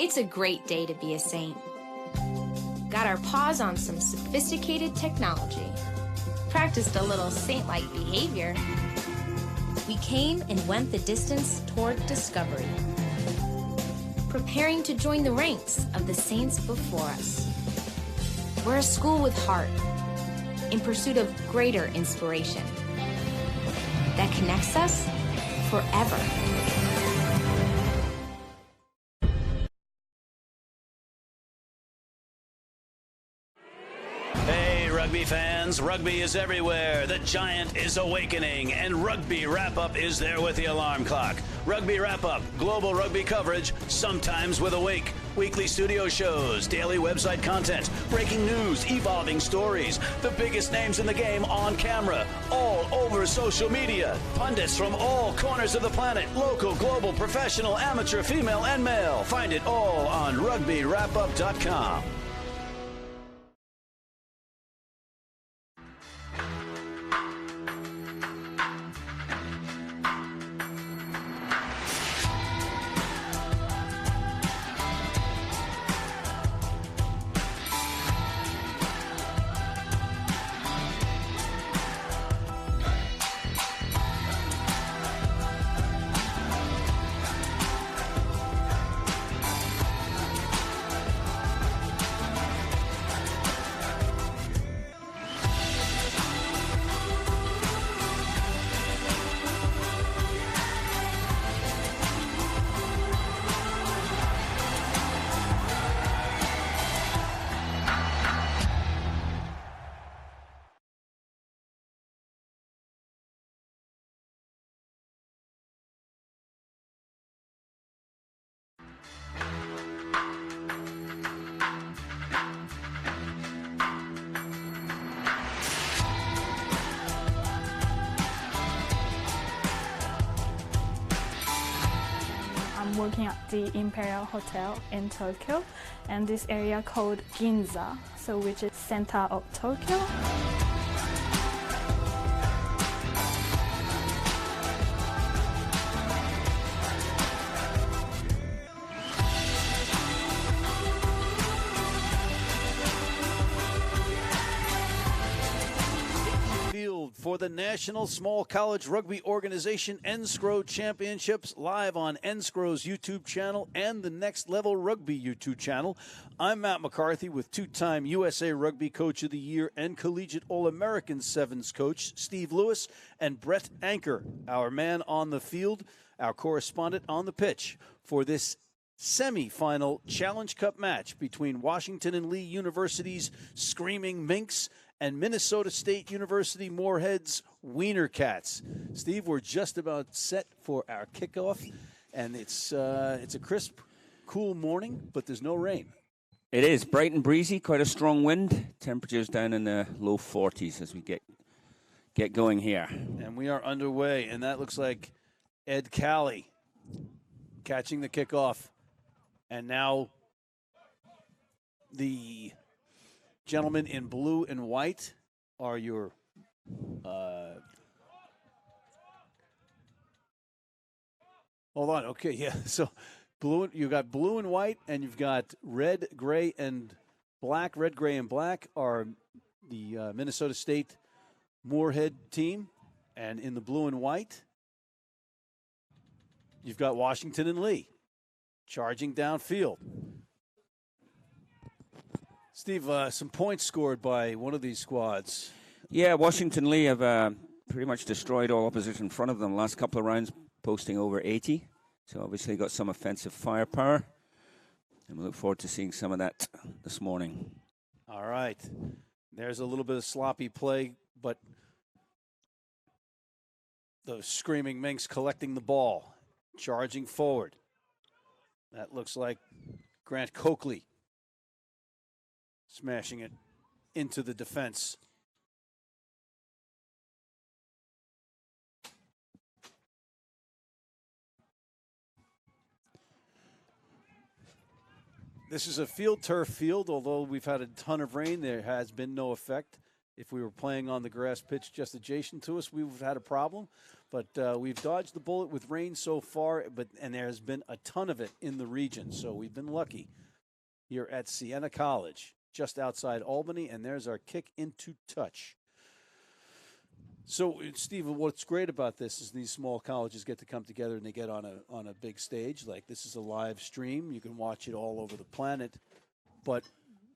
It's a great day to be a Saint. Got our paws on some sophisticated technology. Practiced a little saint-like behavior. We came and went the distance toward discovery. Preparing to join the ranks of the saints before us. We're a school with heart, in pursuit of greater inspiration that connects us forever. Hey, rugby fans, rugby is everywhere. The giant is awakening, and Rugby Wrap-Up is there with the alarm clock. Rugby Wrap-Up, global rugby coverage, sometimes with a wink. Weekly studio shows, daily website content, breaking news, evolving stories, the biggest names in the game on camera, all over social media. Pundits from all corners of the planet, local, global, professional, amateur, female, and male. Find it all on rugbywrapup.com. I'm working at the Imperial Hotel in Tokyo, and this area called Ginza, so which is center of Tokyo. For the National Small College Rugby Organization NSCRO Championships, live on NSCRO's YouTube channel and the Next Level Rugby YouTube channel. I'm Matt McCarthy with two-time USA Rugby Coach of the Year and Collegiate All-American Sevens coach Steve Lewis and Brett Anker, our man on the field, our correspondent on the pitch, for this semifinal Challenge Cup match between Washington and Lee University's Screaming Minks and Minnesota State University Moorhead's Wiener Cats. Steve, we're just about set for our kickoff, and it's a crisp, cool morning, but there's no rain. It is bright and breezy, quite a strong wind. Temperatures down in the low 40s as we get going here. And we are underway, and that looks like Ed Calley catching the kickoff. And now the gentlemen in blue and white are your hold on, okay, yeah. So you've got blue and white, and you've got red, gray, and black. Red, gray, and black are the Minnesota State Moorhead team. And in the blue and white, you've got Washington and Lee charging downfield. Steve, some points scored by one of these squads. Yeah, Washington Lee have pretty much destroyed all opposition in front of them last couple of rounds, posting over 80. So obviously got some offensive firepower. And we look forward to seeing some of that this morning. All right. There's a little bit of sloppy play, but the Screaming Minks collecting the ball, charging forward. That looks like Grant Coakley smashing it into the defense. This is a field turf field, although we've had a ton of rain, there has been no effect. If we were playing on the grass pitch just adjacent to us, we would have had a problem. But we've dodged the bullet with rain so far, and there has been a ton of it in the region. So we've been lucky here at Siena College, just outside Albany, and there's our kick into touch. So, Stephen, what's great about this is these small colleges get to come together and they get on a big stage. Like, this is a live stream. You can watch it all over the planet. But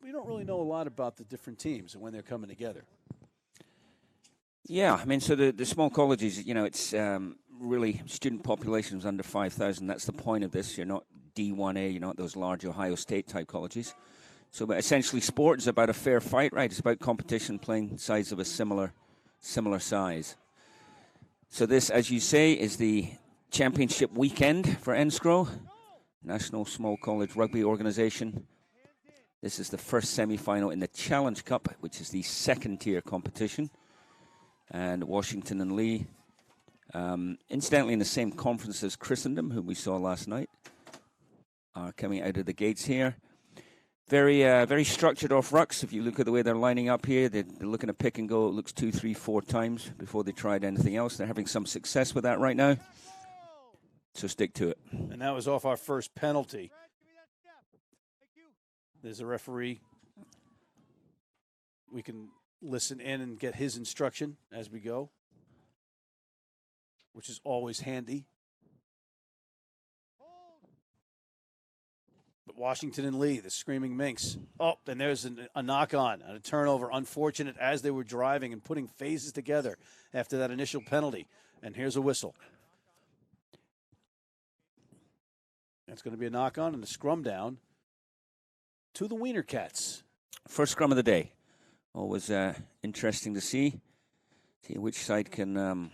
we don't really know a lot about the different teams and when they're coming together. Yeah, I mean, so the small colleges, it's really student populations under 5,000. That's the point of this. You're not D1A, you're not those large Ohio State-type colleges. So, but essentially, sport is about a fair fight, right? It's about competition playing sides of a similar size. So this, as you say, is the championship weekend for NSCRO, National Small College Rugby Organization. This is the first semi-final in the Challenge Cup, which is the second-tier competition. And Washington and Lee, incidentally in the same conference as Christendom, who we saw last night, are coming out of the gates here. Very structured off rucks. If you look at the way they're lining up here, they're looking to pick and go. It looks 2, 3, 4 times before they tried anything else. They're having some success with that right now. So stick to it. And that was off our first penalty. There's a referee. We can listen in and get his instruction as we go, which is always handy. But Washington and Lee, the Screaming Minks. Oh, and there's a knock-on and a turnover. Unfortunate as they were driving and putting phases together after that initial penalty. And here's a whistle. It's going to be a knock-on and a scrum down to the Wiener Cats. First scrum of the day. Always interesting to see which side can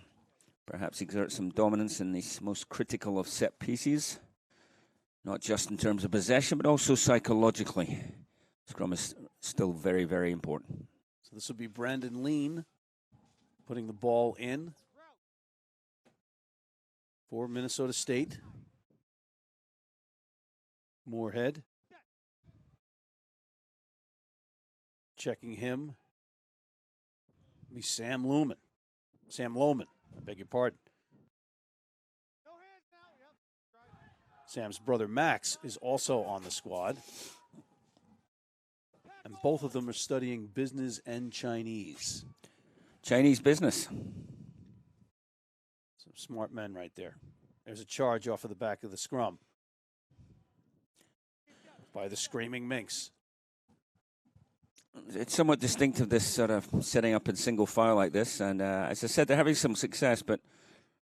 perhaps exert some dominance in these most critical of set pieces. Not just in terms of possession, but also psychologically. Scrum is still very, very important. So this will be Brandon Lean putting the ball in for Minnesota State. Moorhead. Checking him. It'll be Sam Lohman, I beg your pardon. Sam's brother Max is also on the squad. And both of them are studying business and Chinese. Chinese business. Some smart men right there. There's a charge off of the back of the scrum by the Screaming Minks. It's somewhat distinctive, this sort of setting up in single file like this. And as I said, they're having some success, but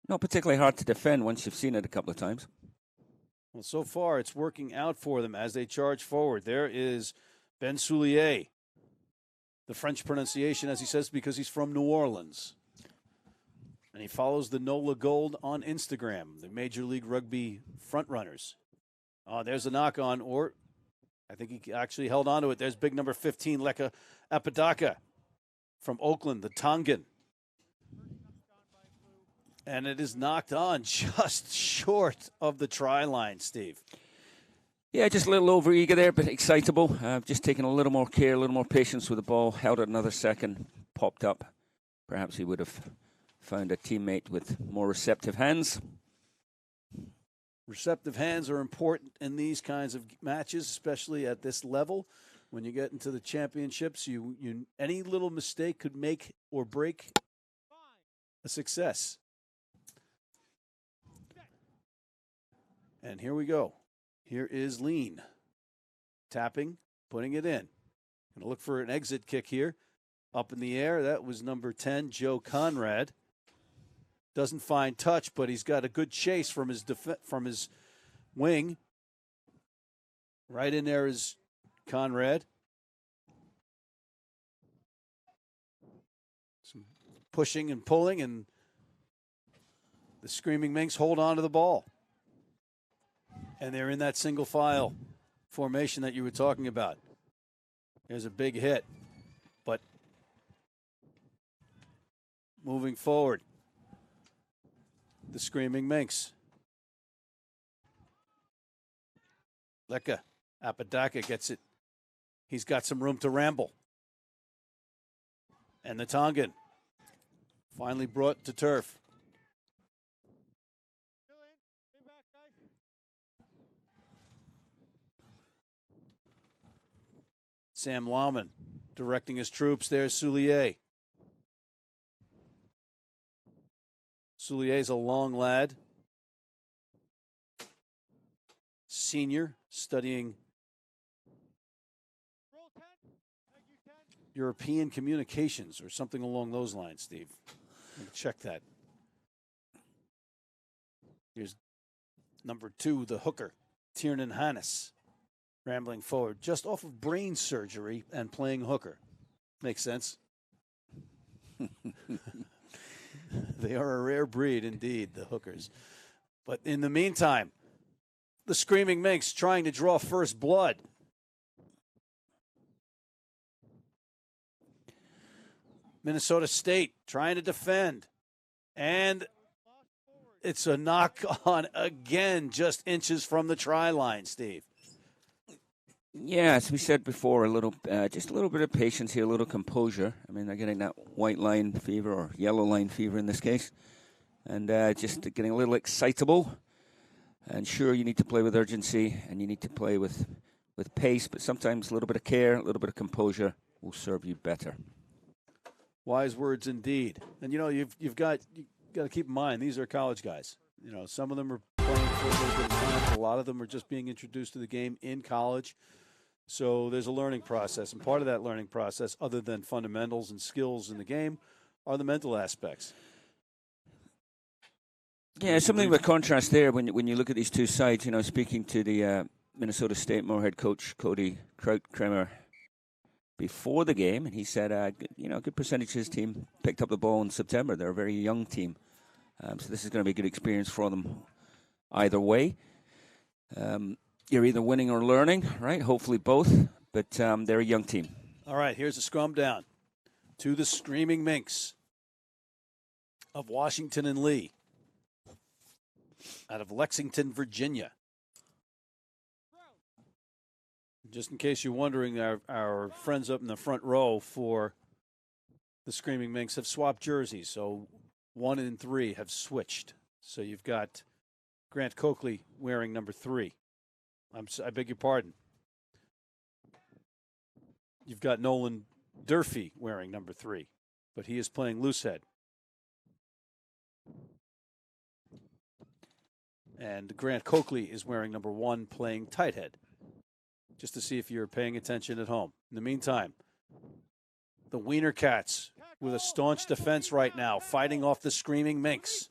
not particularly hard to defend once you've seen it a couple of times. Well, so far it's working out for them as they charge forward. There is Ben Soulier. The French pronunciation, as he says, because he's from New Orleans. And he follows the NOLA Gold on Instagram, the Major League Rugby frontrunners. Oh, there's a knock-on, or I think he actually held on to it. There's big number 15, Leka Apodaca from Oakland, the Tongan. And it is knocked on just short of the try line, Steve. Yeah, just a little over-eager there, but excitable. Just taking a little more care, a little more patience with the ball. Held it another second, popped up. Perhaps he would have found a teammate with more receptive hands. Receptive hands are important in these kinds of matches, especially at this level. When you get into the championships, you any little mistake could make or break a success. And here we go. Here is Lean. Tapping, putting it in. Going to look for an exit kick here. Up in the air, that was number 10, Joe Conrad. Doesn't find touch, but he's got a good chase from his wing. Right in there is Conrad. Some pushing and pulling, and the Screaming Minks hold on to the ball. And they're in that single file formation that you were talking about. There's a big hit. But moving forward, the Screaming Minks. Leka Apodaca gets it. He's got some room to ramble. And the Tongan finally brought to turf. Sam Lauman directing his troops. There's Soulier. Soulier's a long lad. Senior, studying European communications or something along those lines, Steve. Check that. Here's number 2, the hooker, Tiernan Hannes, rambling forward, just off of brain surgery and playing hooker. Makes sense. They are a rare breed indeed, the hookers. But in the meantime, the Screaming Minx trying to draw first blood. Minnesota State trying to defend. And it's a knock on again, just inches from the try line, Steve. Yeah, as we said before, just a little bit of patience here, a little composure. I mean, they're getting that white line fever or yellow line fever in this case. And just getting a little excitable. And sure, you need to play with urgency and you need to play with pace, but sometimes a little bit of care, a little bit of composure will serve you better. Wise words indeed. And you've got to keep in mind these are college guys. Some of them are playing for a little bit of time, but a lot of them are just being introduced to the game in college. So there's a learning process, and part of that learning process, other than fundamentals and skills in the game, are the mental aspects. Yeah, something of a contrast there when you look at these two sides. Speaking to the Minnesota State Moorhead coach Cody Kramer before the game, and he said, a good percentage of his team picked up the ball in September. They're a very young team, so this is going to be a good experience for them either way. You're either winning or learning, right? Hopefully both, but they're a young team. All right, here's a scrum down to the Screaming Minx of Washington and Lee. Out of Lexington, Virginia. Just in case you're wondering, our friends up in the front row for the Screaming Minx have swapped jerseys. So 1 and 3 have switched. So you've got Grant Coakley wearing number 3. I beg your pardon. You've got Nolan Durfee wearing number 3, but he is playing loosehead. And Grant Coakley is wearing number 1, playing tight head. Just to see if you're paying attention at home. In the meantime, the Wiener Cats with a staunch defense right now, fighting off the Screaming Minx.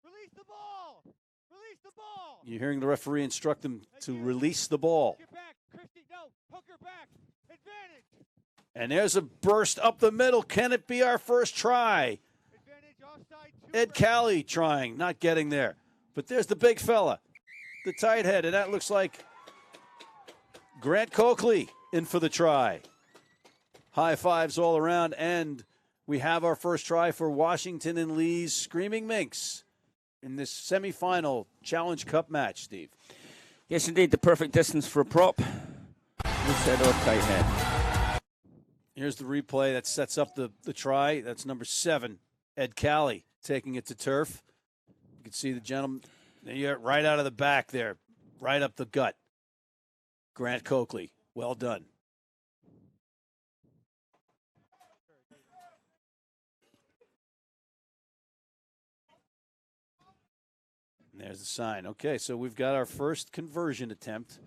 Release the ball. Release the ball. You're hearing the referee instruct them to release the ball. Get back, Christie. No, hooker back. Advantage. And there's a burst up the middle. Can it be our first try? Advantage offside. Ed Cali trying, not getting there. But there's the big fella, the tight head, and that looks like Grant Coakley in for the try. High fives all around, and we have our first try for Washington and Lee's Screaming Minx in this semifinal Challenge Cup match, Steve. Yes, indeed, the perfect distance for a prop. Loosehead or tight head. Here's the replay that sets up the try. That's number 7, Ed Cali, taking it to turf. You can see the gentleman right out of the back there, right up the gut. Grant Coakley, well done. And there's the sign. Okay, so we've got our first conversion attempt.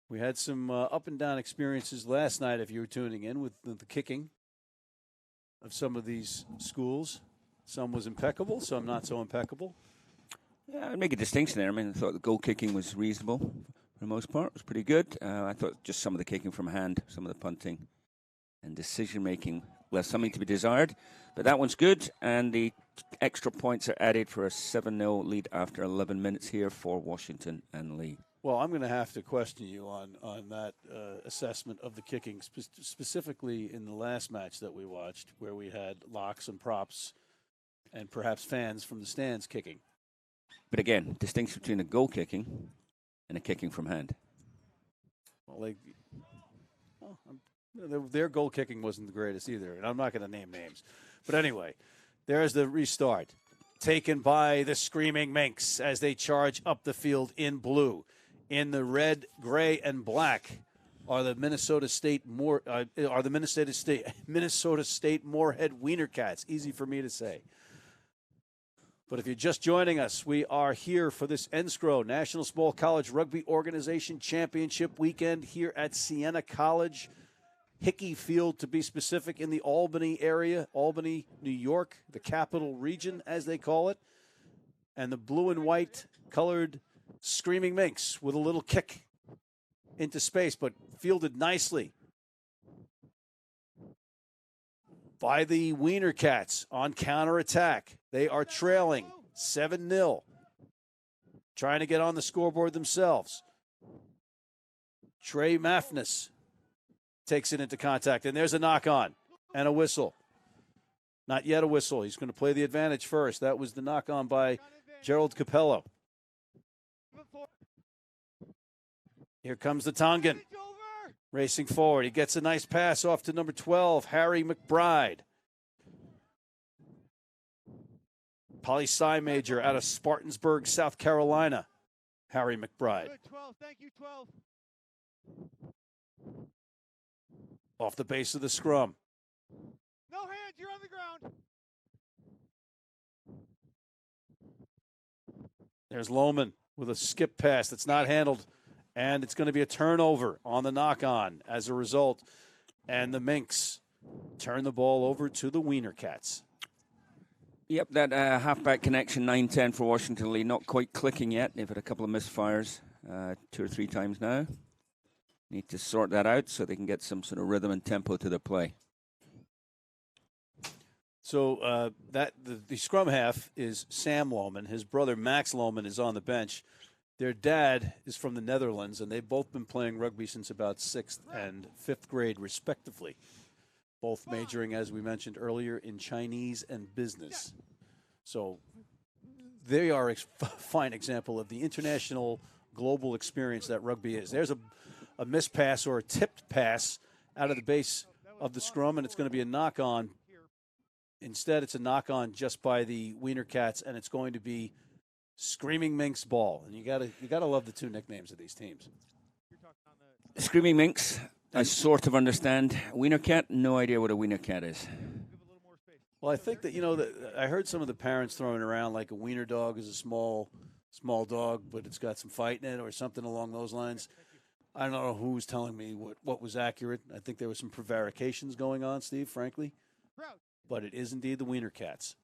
We had some up and down experiences last night, if you were tuning in, with the kicking of some of these schools. Some was impeccable, some not so impeccable. Yeah, I'd make a distinction there. I mean, I thought the goal kicking was reasonable for the most part. It was pretty good. I thought just some of the kicking from hand, some of the punting and decision-making left something to be desired. But that one's good, and the extra points are added for a 7-0 lead after 11 minutes here for Washington and Lee. Well, I'm going to have to question you on that assessment of the kicking, specifically in the last match that we watched, where we had locks and props and perhaps fans from the stands kicking. But again, distinction between a goal kicking and a kicking from hand. Well, Their goal kicking wasn't the greatest either, and I'm not going to name names. But anyway, there's the restart. Taken by the Screaming Minks as they charge up the field in blue. In the red, gray, and black are the Minnesota State Moorhead Wiener Cats. Easy for me to say. But if you're just joining us, we are here for this NSCRO, National Small College Rugby Organization Championship weekend here at Siena College. Hickey Field, to be specific, in the Albany area, Albany, New York, the capital region, as they call it. And the blue and white colored Screaming Minks with a little kick into space, but fielded nicely by the Wiener Cats on counterattack. They are trailing 7-0, trying to get on the scoreboard themselves. Trey Maffness takes it into contact, and there's a knock-on and a whistle. Not yet a whistle. He's going to play the advantage first. That was the knock-on by Gerald Capello. Here comes the Tongan, racing forward. He gets a nice pass off to number 12, Harry McBride. Poli-sci major out of Spartansburg, South Carolina, Harry McBride. Good, 12. Thank you, 12. Off the base of the scrum. No hands, you're on the ground. There's Lohman with a skip pass that's not handled, and it's going to be a turnover on the knock-on as a result. And the Minks turn the ball over to the Wiener Cats. Yep, that halfback connection, 9-10 for Washington Lee, not quite clicking yet. They've had a couple of misfires 2 or 3 times now. Need to sort that out so they can get some sort of rhythm and tempo to their play. So the scrum half is Sam Lohman. His brother Max Lohman is on the bench. Their dad is from the Netherlands, and they've both been playing rugby since about 6th and 5th grade, respectively. Both majoring, as we mentioned earlier, in Chinese and business. So they are a fine example of the international global experience that rugby is. There's a missed pass or a tipped pass out of the base of the scrum, and it's going to be a knock-on. Instead, it's a knock-on just by the Wiener Cats, and it's going to be Screaming Minks ball. And you gotta love the 2 nicknames of these teams. Screaming Minks, I sort of understand. Wiener Cat, no idea what a Wiener Cat is. Well, I think that, I heard some of the parents throwing around like a wiener dog is a small dog, but it's got some fight in it or something along those lines. I don't know who was telling me what was accurate. I think there was some prevarications going on, Steve, frankly. But it is indeed the Wiener Cats.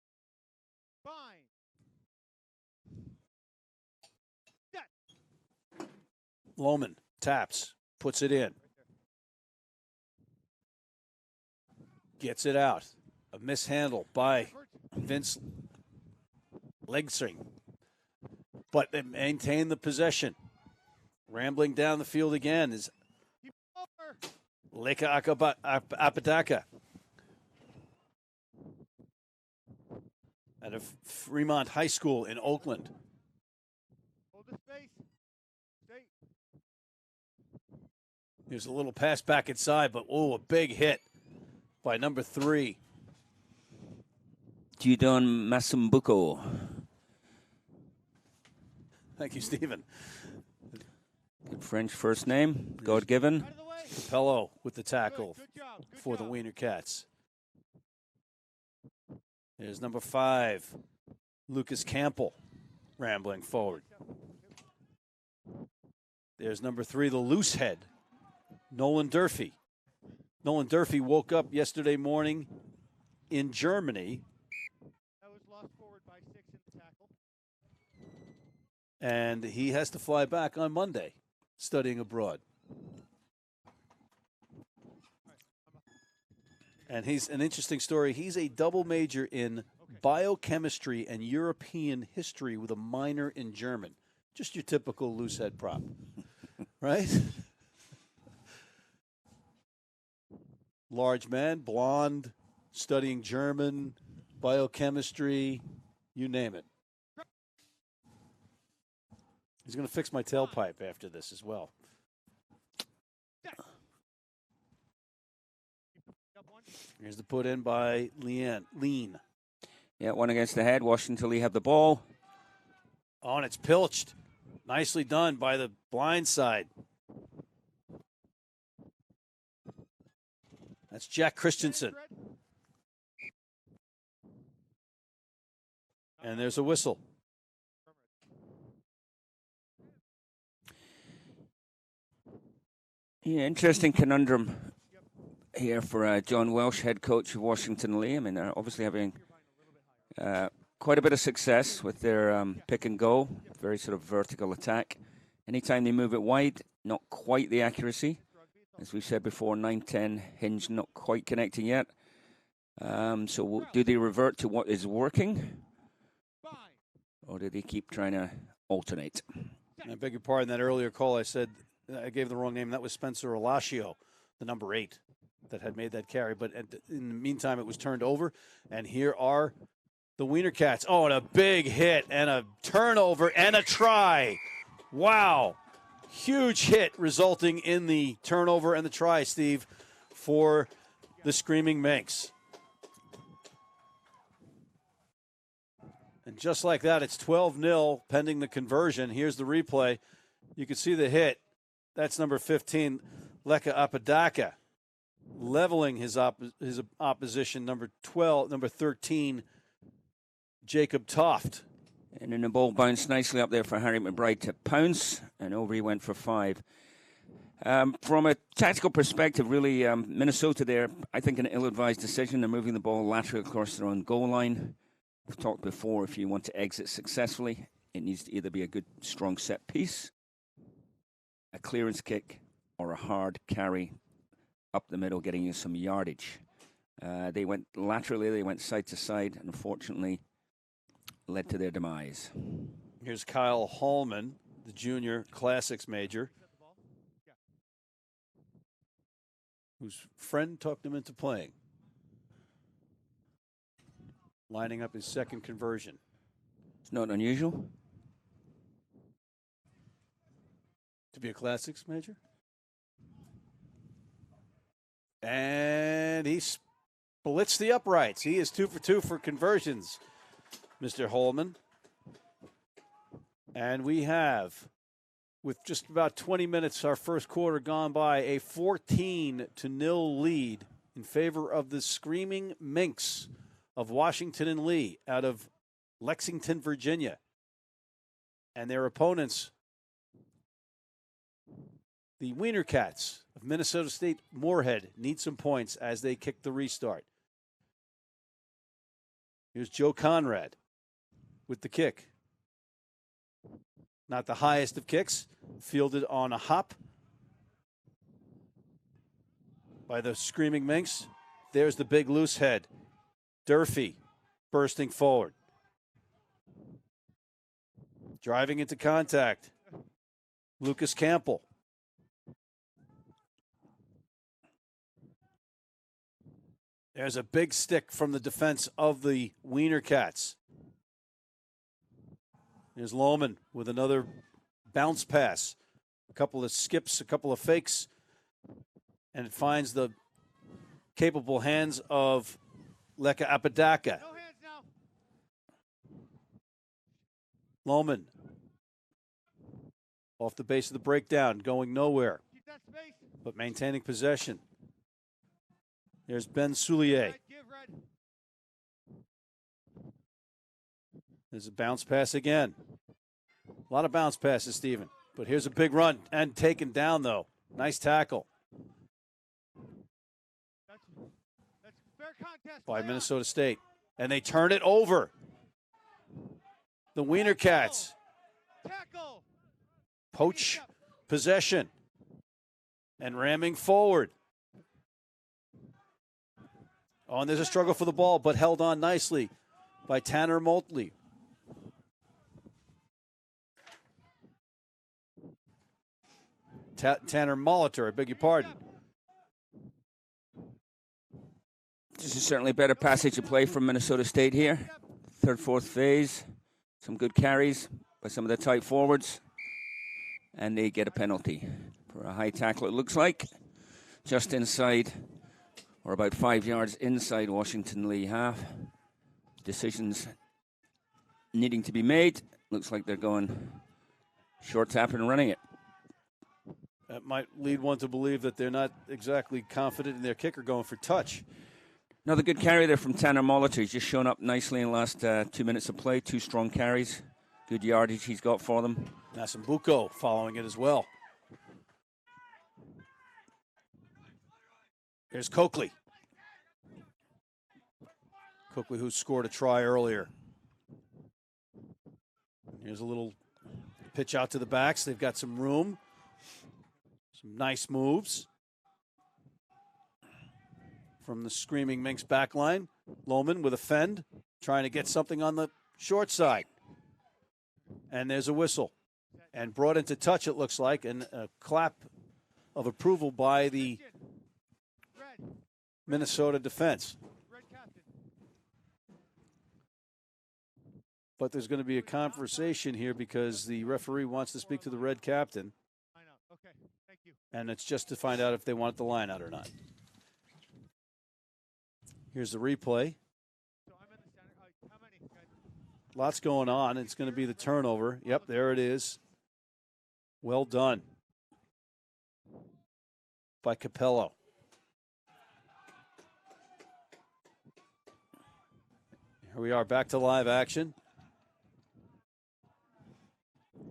Fine. Lohman taps, puts it in. Gets it out. A mishandle by Vince Legsing. But they maintain the possession. Rambling down the field again is Leka Apadaka out of Fremont High School in Oakland. Hold the space. Stay. Here's a little pass back inside, but a big hit by number 3. Judon Masumbuko. Thank you, Stephen. Good French first name, God-given. Capello with the tackle Good job. Good for the job. Wiener Cats. There's number 5, Lucas Campbell, rambling forward. There's number 3, the loose head, Nolan Durfee. Nolan Durfee woke up yesterday morning in Germany. That was lost forward by 6 in the tackle. And he has to fly back on Monday, studying abroad. And he's an interesting story. He's a double major in biochemistry and European history with a minor in German. Just your typical loose head prop, right? Large man, blonde, studying German, biochemistry, you name it. He's going to fix my tailpipe after this as well. Here's the put in by Lean. Yeah, one against the head. Washington Lee have the ball. Oh, and it's pilched. Nicely done by the blind side. That's Jack Christensen. And there's a whistle. Yeah, interesting conundrum here for John Welsh, head coach of Washington Lee. I mean, they're obviously having quite a bit of success with their pick and go, very sort of vertical attack. Anytime they move it wide, not quite the accuracy. As we've said before, 9-10 hinge not quite connecting yet. So do they revert to what is working? Or do they keep trying to alternate? I beg your pardon, that earlier call I said I gave the wrong name. That was Spencer Alacio, the number 8 that had made that carry. But in the meantime, it was turned over. And here are the Wiener Cats. Oh, and a big hit and a turnover and a try. Wow. Huge hit resulting in the turnover and the try, Steve, for the Screaming Minx. And just like that, it's 12-0 pending the conversion. Here's the replay. You can see the hit. That's number 15, Leka Apadaka, leveling his opposition. Number 13, Jacob Toft. And then the ball bounced nicely up there for Harry McBride to pounce, and over he went for 5. From a tactical perspective, really, Minnesota there, I think an ill-advised decision. They're moving the ball laterally across their own goal line. We've talked before, if you want to exit successfully, it needs to either be a good, strong set piece, a clearance kick, or a hard carry up the middle, getting you some yardage. They went laterally, they went side to side, and unfortunately led to their demise. Here's Kyle Hallman, the junior classics major, whose friend talked him into playing. Lining up his second conversion. It's not unusual to be a classics major. And he splits the uprights. He is 2 for 2 for conversions, Mr. Holman. And we have, with just about 20 minutes, our first quarter gone by, a 14-0 lead in favor of the Screaming Minx of Washington and Lee out of Lexington, Virginia. And their opponents, the Wiener Cats of Minnesota State Moorhead, need some points as they kick the restart. Here's Joe Conrad with the kick. Not the highest of kicks, fielded on a hop by the Screaming Minx. There's the big loose head. Durfee bursting forward. Driving into contact. Lucas Campbell. There's a big stick from the defense of the Wiener Cats. There's Lohman with another bounce pass. A couple of skips, a couple of fakes. And it finds the capable hands of Leka Apadaka. No hands now. Lohman off the base of the breakdown, going nowhere, Keep that space. but maintaining possession. There's Ben Soulier. Red, give red. There's a bounce pass again. A lot of bounce passes, Stephen. But here's a big run and taken down, though. Nice tackle That's fair contest. by Play Minnesota State. And they turn it over. The Wiener Cats on. Tackle. poach possession and ramming forward. Oh, and there's a struggle for the ball, but held on nicely by Tanner Motley. Tanner Molitor, I beg your pardon. This is certainly a better passage of play from Minnesota State here. Third, fourth phase. Some good carries by some of the tight forwards. And they get a penalty for a high tackle, it looks like. Just inside Or about 5 yards inside Washington Lee half. Decisions needing to be made. Looks like they're going short tap and running it. That might lead one to believe that they're not exactly confident in their kicker going for touch. Another good carry there from Tanner Molitor. He's just shown up nicely in the last 2 minutes of play. 2 strong carries. Good yardage he's got for them. Nasambuco following it as well. Here's Coakley. Coakley, who scored a try earlier. Here's a little pitch out to the backs. They've got some room. Some nice moves from the Screaming Minx back line. Lohman with a fend, trying to get something on the short side. And there's a whistle. And brought into touch, it looks like, and a clap of approval by the Minnesota defense. But there's going to be a conversation here because the referee wants to speak to the red captain. And it's just to find out if they want the line out or not. Here's the replay. Lots going on. It's going to be the turnover. Yep, there it is. Well done by Capello. Here we are back to live action.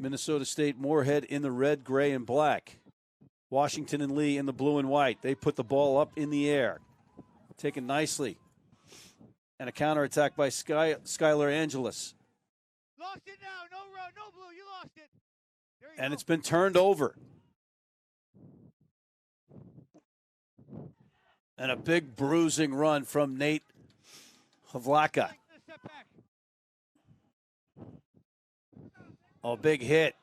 Minnesota State Moorhead in the red, gray, and black. Washington and Lee in the blue and white. They put the ball up in the air. Taken nicely. And a counterattack by Skylar Angelis. Lost it now. No road, no blue. You lost it. There you And go. it's been turned over. And a big bruising run from Nate Havlaka. Step back. Oh, big hit.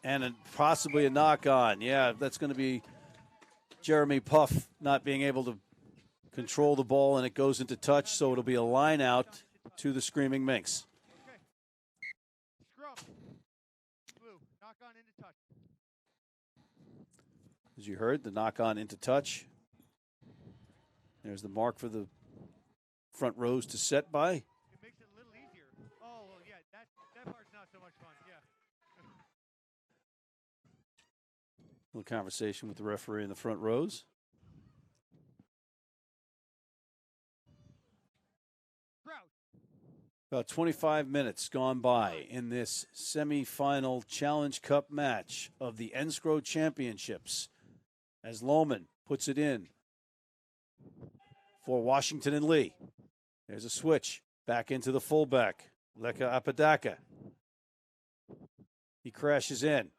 And possibly a knock-on. Yeah, that's going to be Jeremy Puff not being able to control the ball, and it goes into touch, so it'll be a line out to the Screaming Minx. Okay. Scrum. Blue. Knock on into touch. As you heard, the knock-on into touch. There's the mark for the front rows to set by. It makes it a little easier. Oh, well, yeah, that part's not so much fun. Yeah. Little conversation with the referee in the front rows. About 25 minutes gone by in this semifinal Challenge Cup match of the NSCRO Championships as Lohman puts it in for Washington and Lee. There's a switch back into the fullback, Leka Apadaka. He crashes in.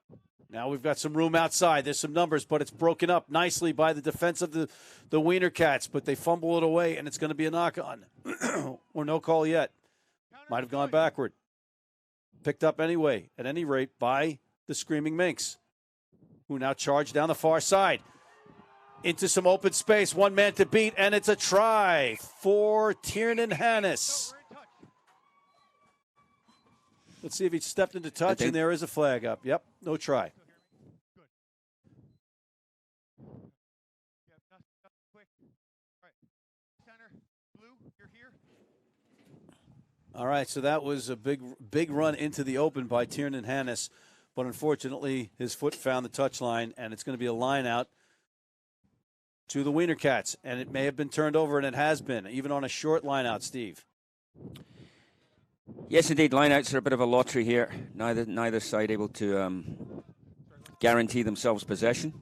Now we've got some room outside. There's some numbers, but it's broken up nicely by the defense of the Wiener Cats, but they fumble it away, and it's going to be a knock-on. Or no call yet. Might have gone backward. Picked up anyway, at any rate, by the Screaming Minx, who now charge down the far side. Into some open space, one man to beat, and it's a try for Tiernan Hannes. Let's see if he stepped into touch, and there is a flag up. Yep, no try. All right, so that was a big run into the open by Tiernan Hannes, but unfortunately his foot found the touchline, and it's going to be a line out to the Wiener Cats, and it may have been turned over, and it has been, even on a short line out, Steve. Yes, indeed. Lineouts are a bit of a lottery here. Neither side able to guarantee themselves possession.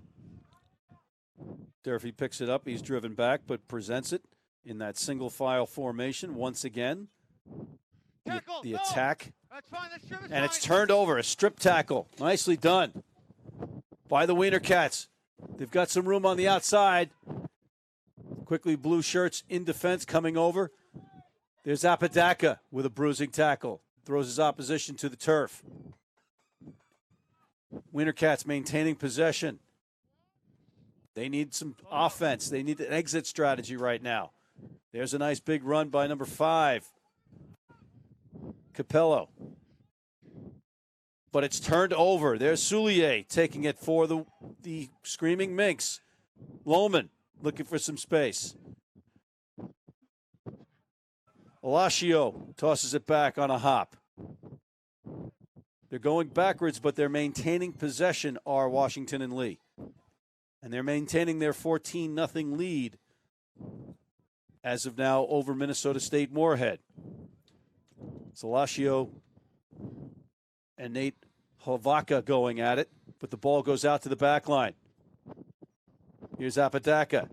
Durfee picks it up. He's driven back, but presents it in that single file formation once again. The attack. That's fine. That strip is and fine. it's turned over. A strip tackle. Nicely done by the Wiener Cats. They've got some room on the outside. Quickly, blue shirts in defense coming over. There's Apadaka with a bruising tackle. Throws his opposition to the turf. Wiener Cats maintaining possession. They need some offense. They need an exit strategy right now. There's a nice big run by number 5, Capello. But it's turned over. There's Soulier taking it for the Screaming Minx. Lohman looking for some space. Alacio tosses it back on a hop. They're going backwards, but they're maintaining possession, are Washington and Lee. And they're maintaining their 14-0 lead as of now over Minnesota State Moorhead. It's Alacio and Nate Hovaka going at it, but the ball goes out to the back line. Here's Apodaca.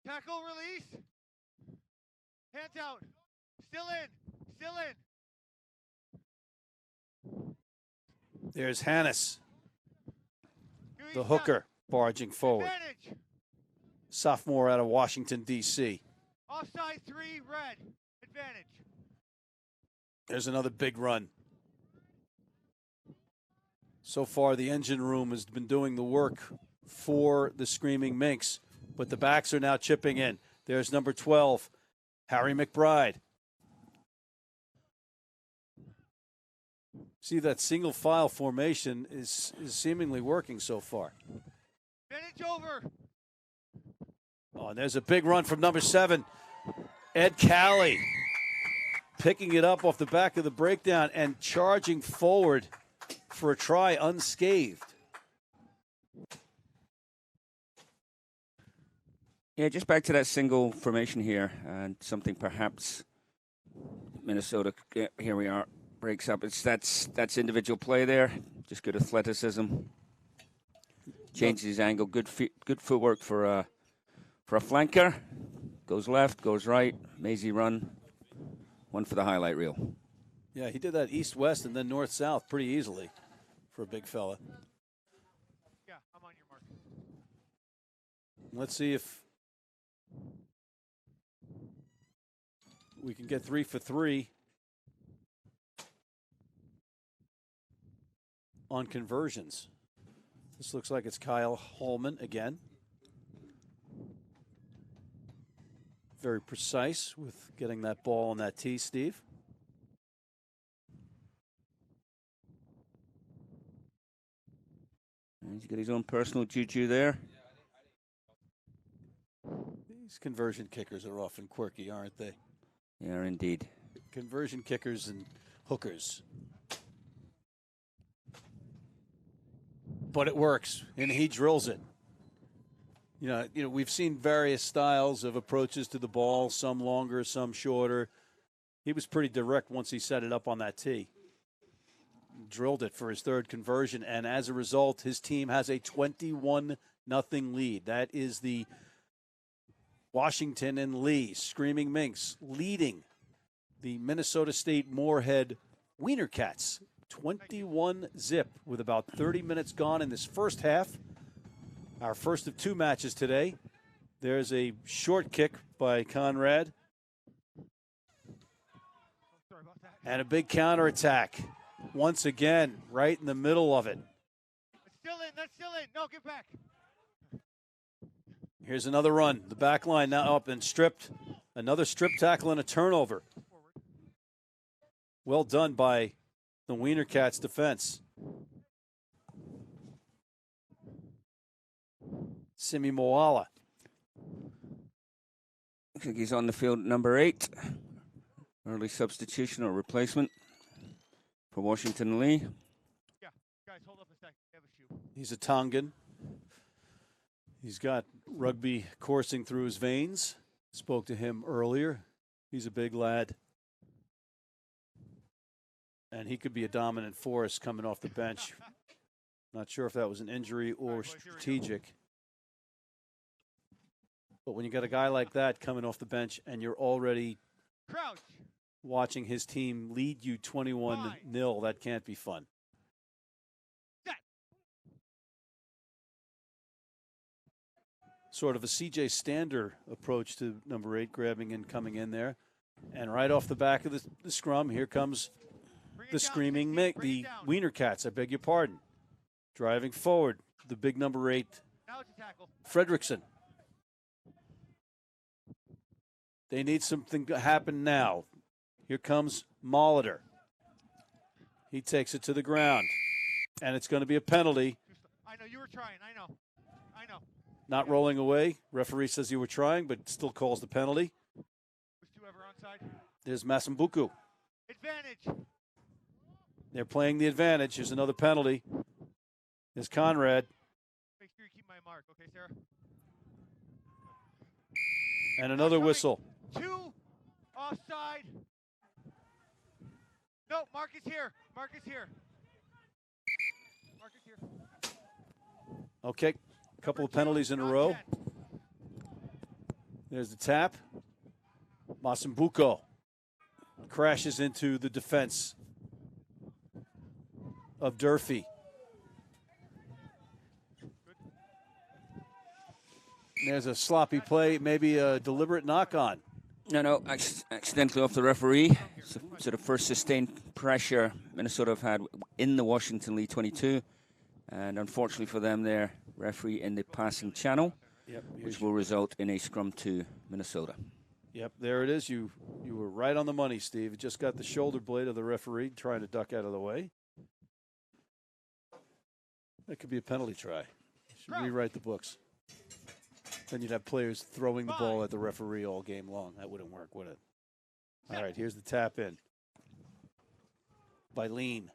Tackle release. Hands out. Still in. Still in. There's Hannes, the hooker, barging forward. Advantage. Sophomore out of Washington, D.C. Offside 3, red. Advantage. There's another big run. So far, the engine room has been doing the work for the Screaming Minks, but the backs are now chipping in. There's number 12, Harry McBride. See, that single file formation is seemingly working so far. Advantage over. Oh, and there's a big run from number 7, Ed Calley, picking it up off the back of the breakdown and charging forward for a try unscathed. Yeah, just back to that single formation here, and something perhaps Minnesota, here we are, breaks up. That's individual play there, just good athleticism. Changes his angle, good footwork for a flanker. Goes left, goes right, mazy run. One for the highlight reel. Yeah, he did that east-west and then north-south pretty easily for a big fella. Yeah, I'm on your mark. Let's see if we can get 3 for 3 on conversions. This looks like it's Kyle Holman again. Very precise with getting that ball on that tee, Steve. He's got his own personal juju there. These conversion kickers are often quirky, aren't they? They are indeed. Conversion kickers and hookers. But it works, and he drills it. You know, we've seen various styles of approaches to the ball, some longer, some shorter. He was pretty direct once he set it up on that tee. Drilled it for his third conversion, and as a result, his team has a 21-0 lead. That is the Washington and Lee Screaming Minks leading the Minnesota State Moorhead Wiener Cats 21-0 with about 30 minutes gone in this first half. Our first of 2 matches today. There's a short kick by Conrad. And a big counterattack. Once again, right in the middle of it. It's still in. That's still in. No, get back. Here's another run. The back line now up and stripped. Another strip tackle and a turnover. Well done by the Wiener Cats defense. Simi Moala. Looks like he's on the field, number 8. Early substitution or replacement for Washington Lee. Yeah, guys, hold up a second. I have a shoe. He's a Tongan. He's got rugby coursing through his veins. Spoke to him earlier. He's a big lad. And he could be a dominant force coming off the bench. Not sure if that was an injury or strategic. But when you got a guy like that coming off the bench and you're already Crouch. watching his team lead you 21-0, that can't be fun. Set. Sort of a C.J. Stander approach to number 8, grabbing and coming in there. And right off the back of the scrum, here comes the Screaming Mink, the Wiener Cats, I beg your pardon. Driving forward, the big number 8, Now it's a tackle. Fredrickson. They need something to happen now. Here comes Molitor. He takes it to the ground. And it's going to be a penalty. I know you were trying. I know. not rolling away. Referee says you were trying, but still calls the penalty. Who's two ever onside? There's Masambuku. Advantage. They're playing the advantage. Here's another penalty. There's Conrad. Make sure you keep my mark, okay, Sarah? And another whistle. Two offside. No, Mark is here. Mark is here. Mark is here. Okay, a couple of penalties in a row. There's the tap. Masambuko crashes into the defense of Durfee. There's a sloppy play, maybe a deliberate knock-on. No, accidentally off the referee. Sort of first sustained pressure Minnesota have had in the Washington Lee 22. And unfortunately for them, their referee in the passing channel, which will result in a scrum to Minnesota. Yep, there it is. You were right on the money, Steve. It just got the shoulder blade of the referee trying to duck out of the way. That could be a penalty try. Should rewrite the books. Then you'd have players throwing the ball at the referee all game long. That wouldn't work, would it? All right, here's the tap in by Lean.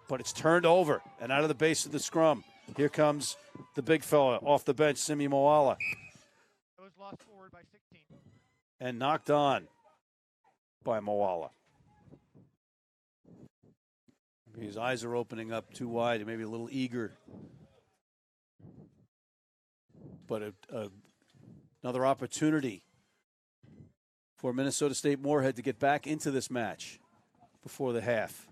But it's turned over and out of the base of the scrum. Here comes the big fella off the bench, Simi Moala. That was lost forward by 16. And knocked on by Moala. His eyes are opening up too wide, maybe a little eager. But another opportunity for Minnesota State Moorhead to get back into this match before the half.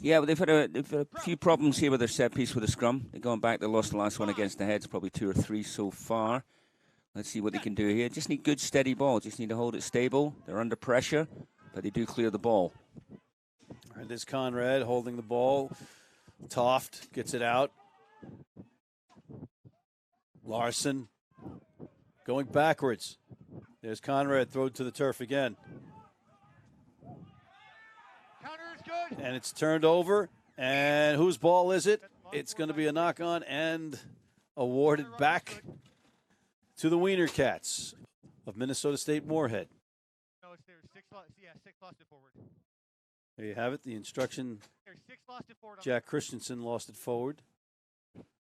Yeah, but they've had a few problems here with their set piece with the scrum. They're going back. They lost the last one against the Heads, probably 2 or 3 so far. Let's see what they can do here. Just need good, steady ball. Just need to hold it stable. They're under pressure, but they do clear the ball. All right, there's Conrad holding the ball. Toft gets it out. Larson going backwards. There's Conrad, throw to the turf again. Counter is good. And it's turned over. And whose ball is it? It's going to be a knock-on and awarded back to the Wiener Cats of Minnesota State Moorhead. No, it's there. 6 lost it forward. There you have it. The instruction. There's 6 lost it forward. Jack Christensen lost it forward.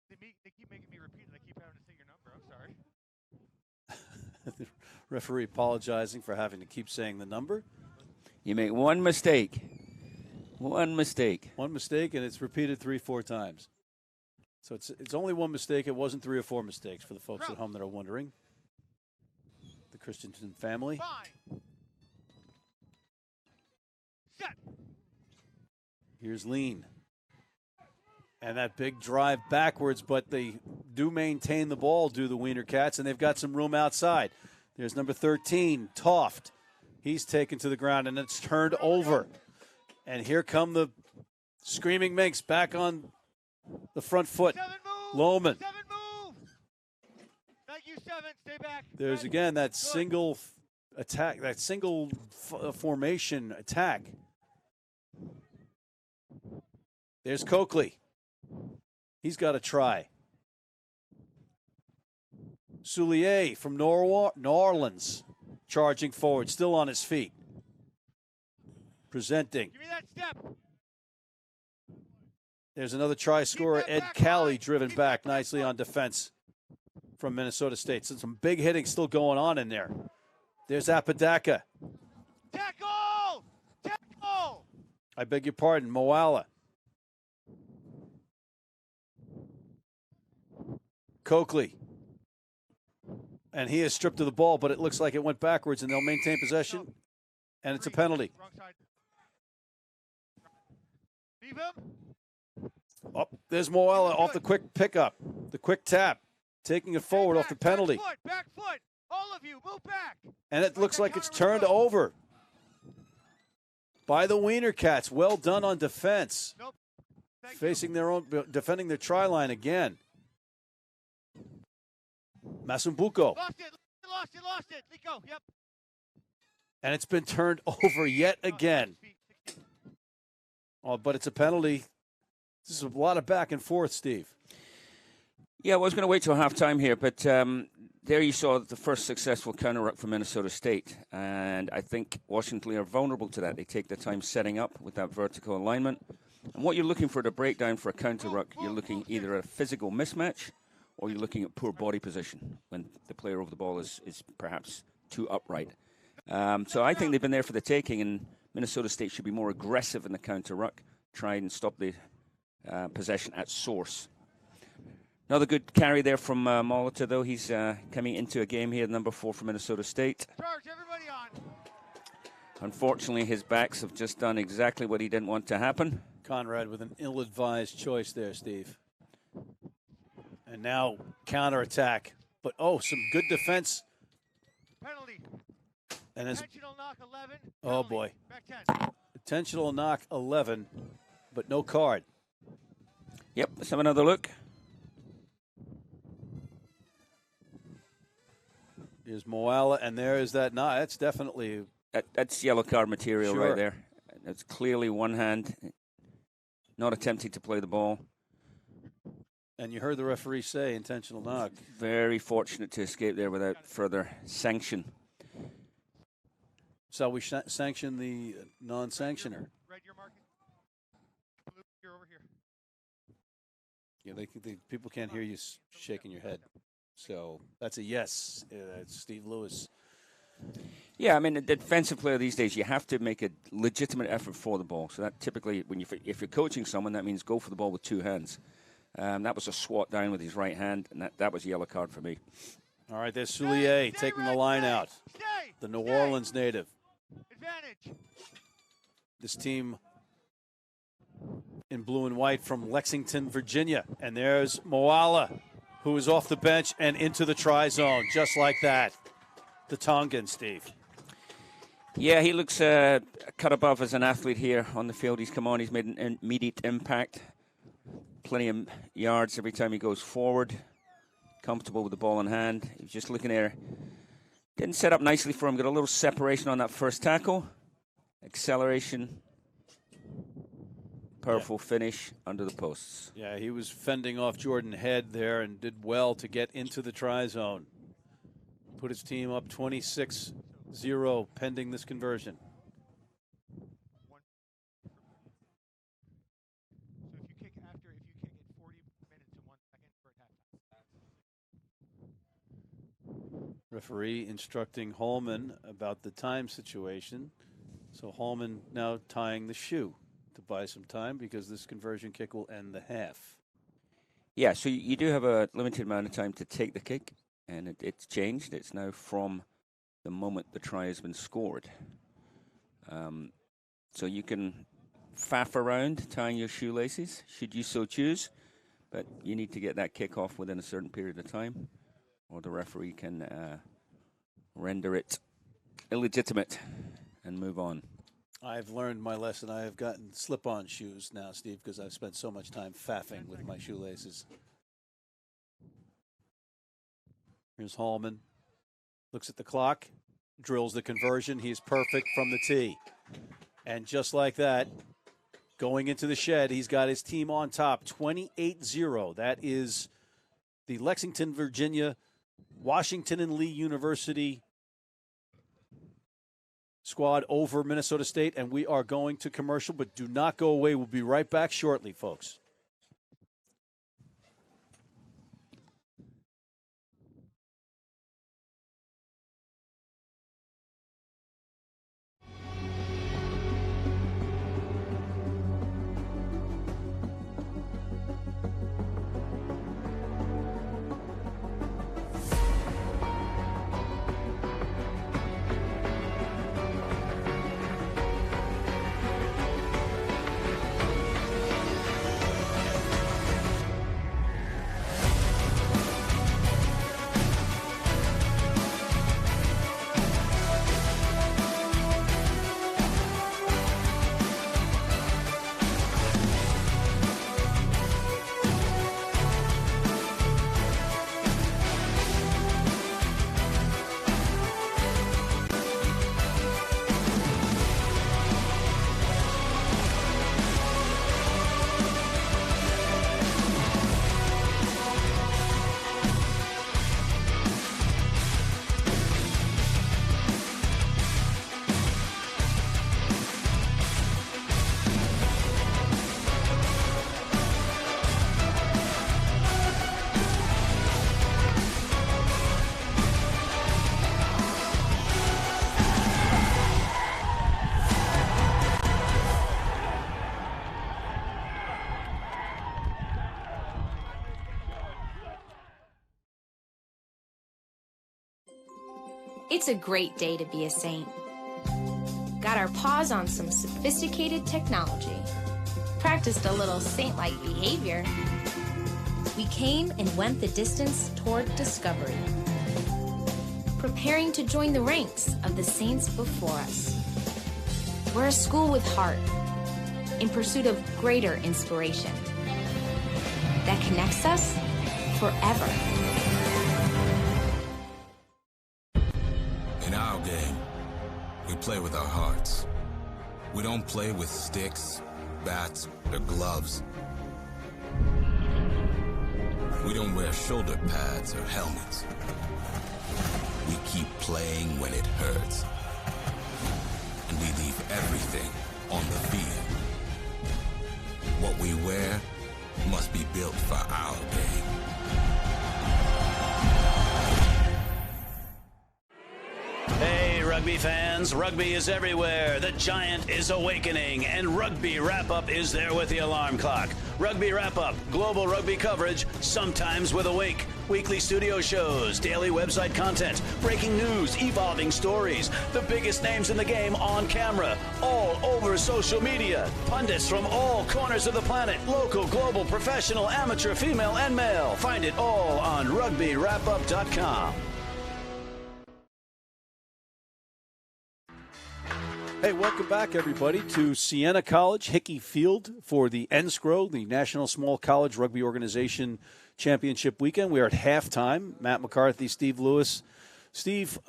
They keep making me repeat it. I keep having to say your number. I'm sorry. The referee apologizing for having to keep saying the number. You make one mistake. One mistake. One mistake, and it's repeated 3-4 times. So it's only one mistake. It wasn't 3 or 4 mistakes for the folks at home that are wondering. The Christensen family. Fine. Set. Here's Lean. And that big drive backwards, but they do maintain the ball, do the Wiener Cats, and they've got some room outside. There's number 13, Toft. He's taken to the ground, and it's turned over. And here come the Screaming Minks back on the front foot. 7 move. Loman. 7 move. Thank you, 7. Stay back. There's again that single attack, that single formation attack. There's Coakley. He's got a try. Soulier from New Orleans charging forward, still on his feet. Presenting. Give me that step. There's another try scorer, Ed Calley, driven back nicely on defense from Minnesota State. So some big hitting still going on in there. There's Apodaca. Tackle! Tackle! I beg your pardon, Moala. Coakley. And he is stripped of the ball, but it looks like it went backwards, and they'll maintain possession. And it's a penalty. Wrong side. Leave him. Oh, there's Moala off the quick pickup. The quick tap. Taking it forward off the penalty. Back foot. All of you, move back. And it looks like it's turned over by the Wiener Cats. Well done on defense. Nope. Facing their own, defending their try line again. Masumbuko. Lost it. Lico, yep. And it's been turned over yet again. Oh, but it's a penalty. This is a lot of back and forth, Steve. Yeah, I was going to wait till half-time here, but there you saw the first successful counter-ruck from Minnesota State, and I think Washington are vulnerable to that. They take their time setting up with that vertical alignment. And what you're looking for the breakdown for a counter-ruck, you're looking either at a physical mismatch or you're looking at poor body position when the player over the ball is perhaps too upright. So I think they've been there for the taking, and Minnesota State should be more aggressive in the counter-ruck, try and stop the possession at source. Another good carry there from Molitor, though. He's coming into a game here, number 4 for Minnesota State. Charge, everybody on. Unfortunately, his backs have just done exactly what he didn't want to happen. Conrad with an ill-advised choice there, Steve. And now counterattack. But, some good defense. Penalty. And Intentional knock 11. Oh, Penalty. boy. Back 10. Intentional knock 11, but no card. Yep, let's have another look. Here's Moala, and there is that knock. That's definitely... That's yellow card material Sure. right there. It's clearly one hand, not attempting to play the ball. And you heard the referee say intentional knock. Very fortunate to escape there without further sanction. So we sanction the non-sanctioner. Red, you're marking. Blue, you're over here. Yeah, people can't hear you shaking your head. So that's a yes. It's Steve Lewis. Yeah, I mean, the defensive player these days, you have to make a legitimate effort for the ball. So that typically, if you're coaching someone, that means go for the ball with 2 hands. That was a swat down with his right hand, and that was a yellow card for me. All right, there's Soulier taking the line out. Stay, The New Orleans native. advantage. This team in blue and white from Lexington, Virginia. And there's Moala, who is off the bench and into the try zone, just like that. The Tongan, Steve. Yeah, he looks cut above as an athlete here on the field. He's come on, he's made an immediate impact. Plenty of yards every time he goes forward. Comfortable with the ball in hand. He was just looking there. Didn't set up nicely for him. Got a little separation on that first tackle. Acceleration. Powerful finish under the posts. Yeah, he was fending off Jordan Head there and did well to get into the try zone. Put his team up 26-0 pending this conversion. So if you kick it 40 minutes and 1 second for a half. Referee instructing Holman about the time situation. So Holman now tying the shoe to buy some time because this conversion kick will end the half. Yeah, so you do have a limited amount of time to take the kick, and it's changed. It's now from the moment the try has been scored. So you can faff around tying your shoelaces, should you so choose, but you need to get that kick off within a certain period of time, or the referee can render it illegitimate and move on. I've learned my lesson. I have gotten slip-on shoes now, Steve, because I've spent so much time faffing with my shoelaces. Here's Hallman. Looks at the clock, drills the conversion. He's perfect from the tee. And just like that, going into the shed, he's got his team on top, 28-0. That is the Lexington, Virginia, Washington and Lee University squad over Minnesota State, and we are going to commercial, but do not go away. We'll be right back shortly, folks. It's a great day to be a Saint. Got our paws on some sophisticated technology. Practiced a little saint-like behavior. We came and went the distance toward discovery. Preparing to join the ranks of the saints before us. We're a school with heart, in pursuit of greater inspiration that connects us forever. In our game, we play with our hearts. We don't play with sticks, bats, or gloves. We don't wear shoulder pads or helmets. We keep playing when it hurts. And we leave everything on the field. What we wear must be built for our game. Hey, rugby fans, rugby is everywhere. The giant is awakening, and Rugby Wrap-Up is there with the alarm clock. Rugby Wrap-Up, global rugby coverage, sometimes with a wink. Weekly studio shows, daily website content, breaking news, evolving stories, the biggest names in the game on camera, all over social media. Pundits from all corners of the planet, local, global, professional, amateur, female, and male. Find it all on rugbywrapup.com. Hey, welcome back, everybody, to Siena College, Hickey Field for the NSCRO, the National Small College Rugby Organization Championship Weekend. We are at halftime. Matt McCarthy, Steve Lewis. Steve,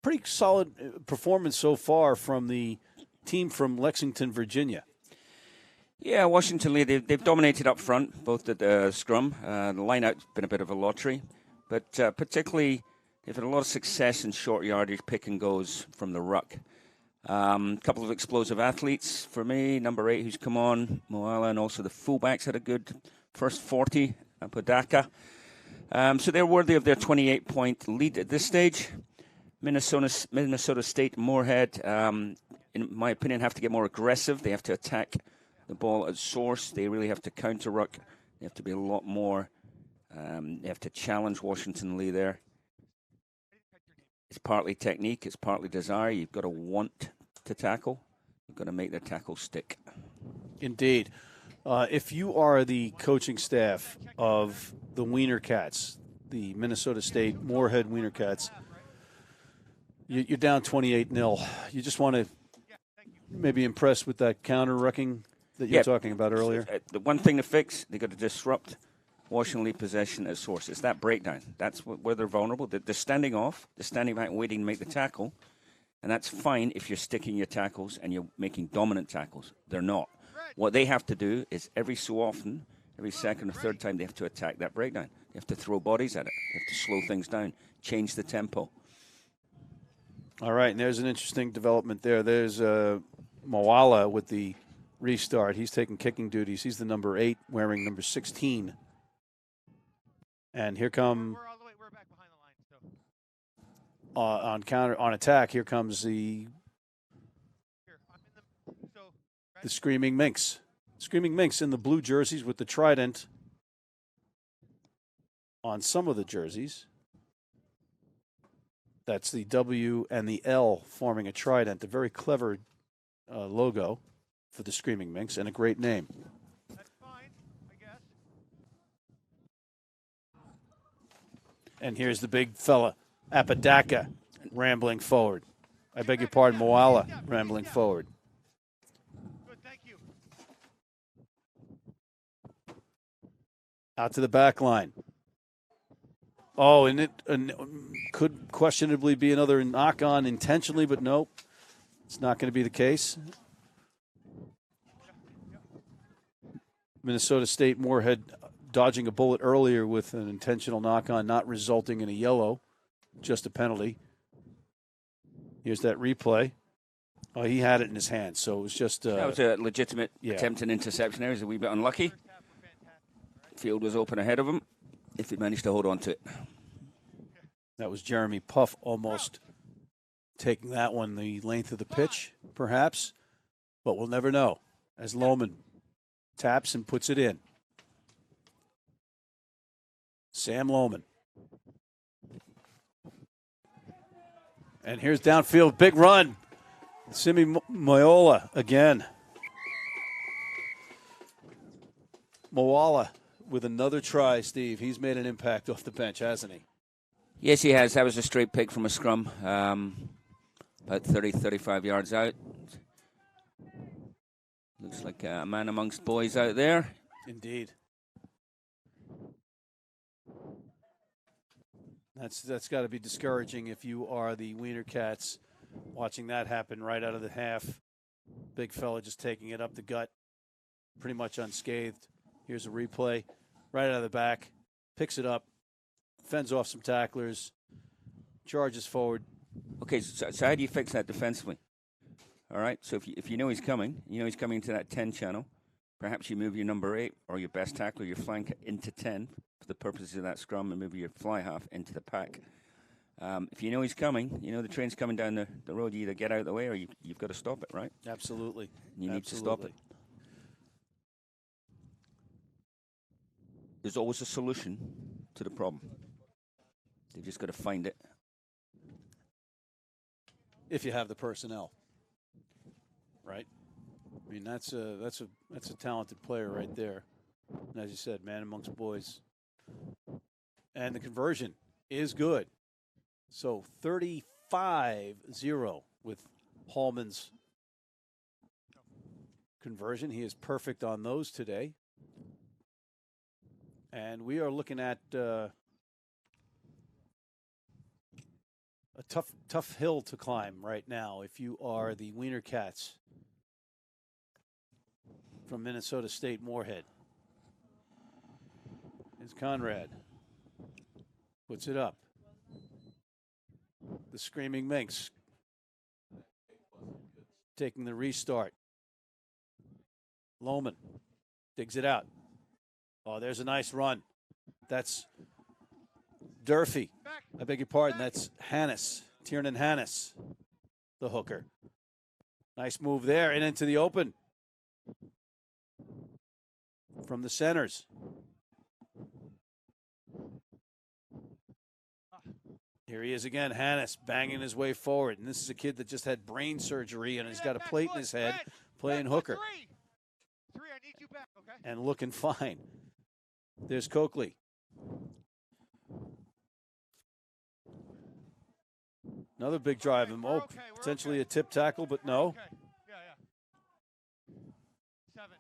pretty solid performance so far from the team from Lexington, Virginia. Yeah, Washington Lee, they've dominated up front, both at the scrum. The line-out's been a bit of a lottery, but particularly they've had a lot of success in short yardage pick and goes from the ruck. A couple of explosive athletes for me. Number 8, who's come on, Moala, and also the fullbacks had a good first 40, Podaka. So they're worthy of their 28-point lead at this stage. Minnesota State, Moorhead, in my opinion, have to get more aggressive. They have to attack the ball at source. They really have to counter-ruck. They have to be a lot more. They have to challenge Washington Lee there. It's partly technique, it's partly desire. You've got to want to tackle. You've got to make the tackle stick. Indeed. If you are the coaching staff of the Wiener Cats, the Minnesota State Moorhead Wiener Cats, you're down 28-0. You just want to maybe impress with that counter-rucking that you were talking about earlier? The one thing to fix, they've got to disrupt Washington Lee possession at source. It's that breakdown. That's where they're vulnerable. They're standing off. They're standing back waiting to make the tackle. And that's fine if you're sticking your tackles and you're making dominant tackles. They're not. What they have to do is every so often, every second or third time, they have to attack that breakdown. They have to throw bodies at it. They have to slow things down, change the tempo. All right, and there's an interesting development there. There's Moala with the restart. He's taking kicking duties. He's the number 8, wearing number 16. And here come We're back behind the line, so. on attack. Here comes the Screaming Minx. Screaming Minx in the blue jerseys with the trident on some of the jerseys. That's the W and the L forming a trident. A very clever logo for the Screaming Minx and a great name. That's fine, I guess. And here's the big fella, Apodaca, rambling forward. I beg your pardon, Moala, rambling forward. Good, thank you. Out to the back line. Oh, and it could questionably be another knock-on intentionally, but nope. It's not going to be the case. Minnesota State Moorhead dodging a bullet earlier with an intentional knock-on, not resulting in a yellow, just a penalty. Here's that replay. Oh, he had it in his hand, so it was just... that was a legitimate attempt at interception there. He was a wee bit unlucky. Field was open ahead of him, if he managed to hold on to it. That was Jeremy Puff almost taking that one the length of the pitch, perhaps. But we'll never know as Lohman taps and puts it in. Sam Lohman. And here's downfield, big run. Simi Moyola again. Moala with another try, Steve. He's made an impact off the bench, hasn't he? Yes, he has. That was a straight pick from a scrum. About 30, 35 yards out. Looks like a man amongst boys out there. Indeed. That's got to be discouraging if you are the Wiener Cats, watching that happen right out of the half. Big fella just taking it up the gut, pretty much unscathed. Here's a replay, right out of the back, picks it up, fends off some tacklers, charges forward. Okay, so how do you fix that defensively? All right, so if you know he's coming, to that 10 channel, perhaps you move your number 8 or your best tackler, your flank, into 10 for the purposes of that scrum, and move your fly half into the pack. If you know he's coming, the train's coming down the road, you either get out of the way or you've got to stop it, right? Absolutely. You need to stop it. There's always a solution to the problem. They've just got to find it. If you have the personnel, right? I mean, that's a talented player right there. And as you said, man amongst boys. And the conversion is good. So 35-0 with Hallman's conversion. He is perfect on those today. And we are looking at a tough hill to climb right now if you are the Wiener Cats from Minnesota State Moorhead. Here's Conrad. Puts it up. The Screaming Minx taking the restart. Lohman digs it out. Oh, there's a nice run. That's Durfee. I beg your pardon. That's Hannes. Tiernan Hannes, the hooker. Nice move there and into the open from the centers. Here he is again, Hannes, banging his way forward. And this is a kid that just had brain surgery and he's got a plate in his head playing hooker. Three, I need you back, okay? And looking fine. There's Coakley. Another big drive. Potentially a tip tackle, but no.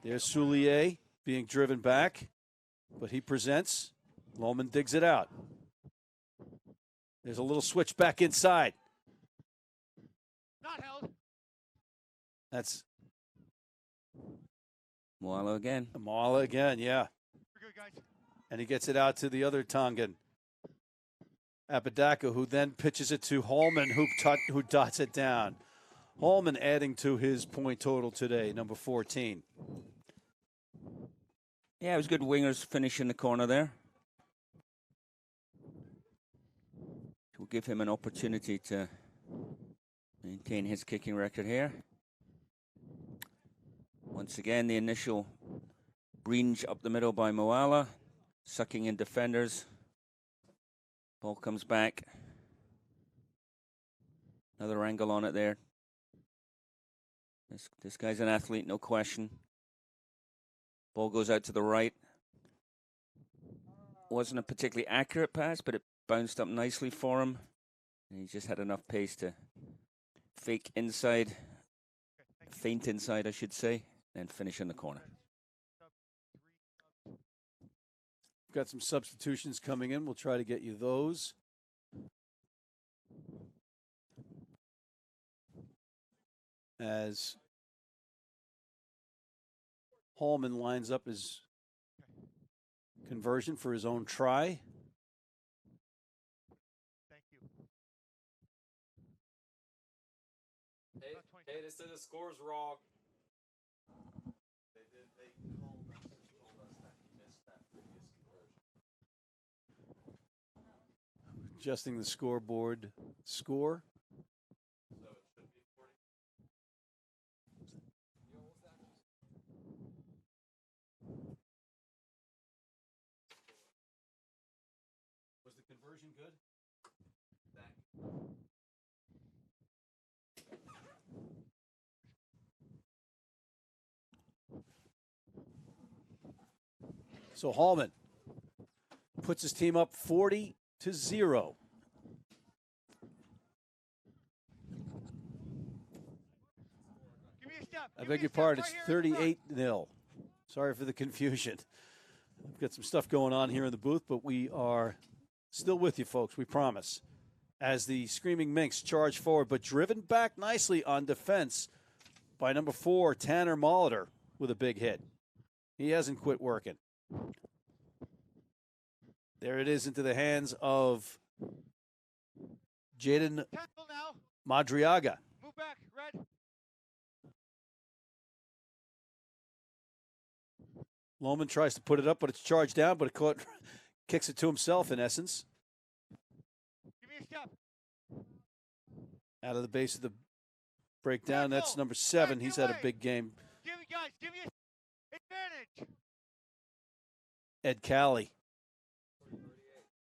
There's Soulier being driven back, but he presents. Lohman digs it out. There's a little switch back inside. Not held. That's Moala again. Moala again, yeah. We're good, guys. And he gets it out to the other Tongan, Apodaca, who then pitches it to Hallman, who dots it down. Hallman adding to his point total today, number 14. Yeah, it was good wingers finish in the corner there. We'll give him an opportunity to maintain his kicking record here. Once again, the initial breach up the middle by Moala, sucking in defenders. Ball comes back. Another angle on it there. This guy's an athlete, no question. Ball goes out to the right. Wasn't a particularly accurate pass, but it bounced up nicely for him. And he just had enough pace to feint inside, I should say, and finish in the corner. Got some substitutions coming in. We'll try to get you those. As Hallman lines up his conversion for his own try. Thank you. Hey, they said the score's wrong. Adjusting the scoreboard score. Was the conversion good? So Hallman puts his team up 40-0. I beg your pardon, it's 38-0. Sorry for the confusion. We've got some stuff going on here in the booth, but we are still with you, folks, we promise. As the Screaming Minks charge forward, but driven back nicely on defense by number 4, Tanner Molitor, with a big hit. He hasn't quit working. There it is into the hands of Jaden Madriaga. Move back, red. Lohman tries to put it up, but it's charged down, but it kicks it to himself, in essence. Give me a step. Out of the base of the breakdown, that's number 7. He's had a big game. Give me advantage. Ed Cali.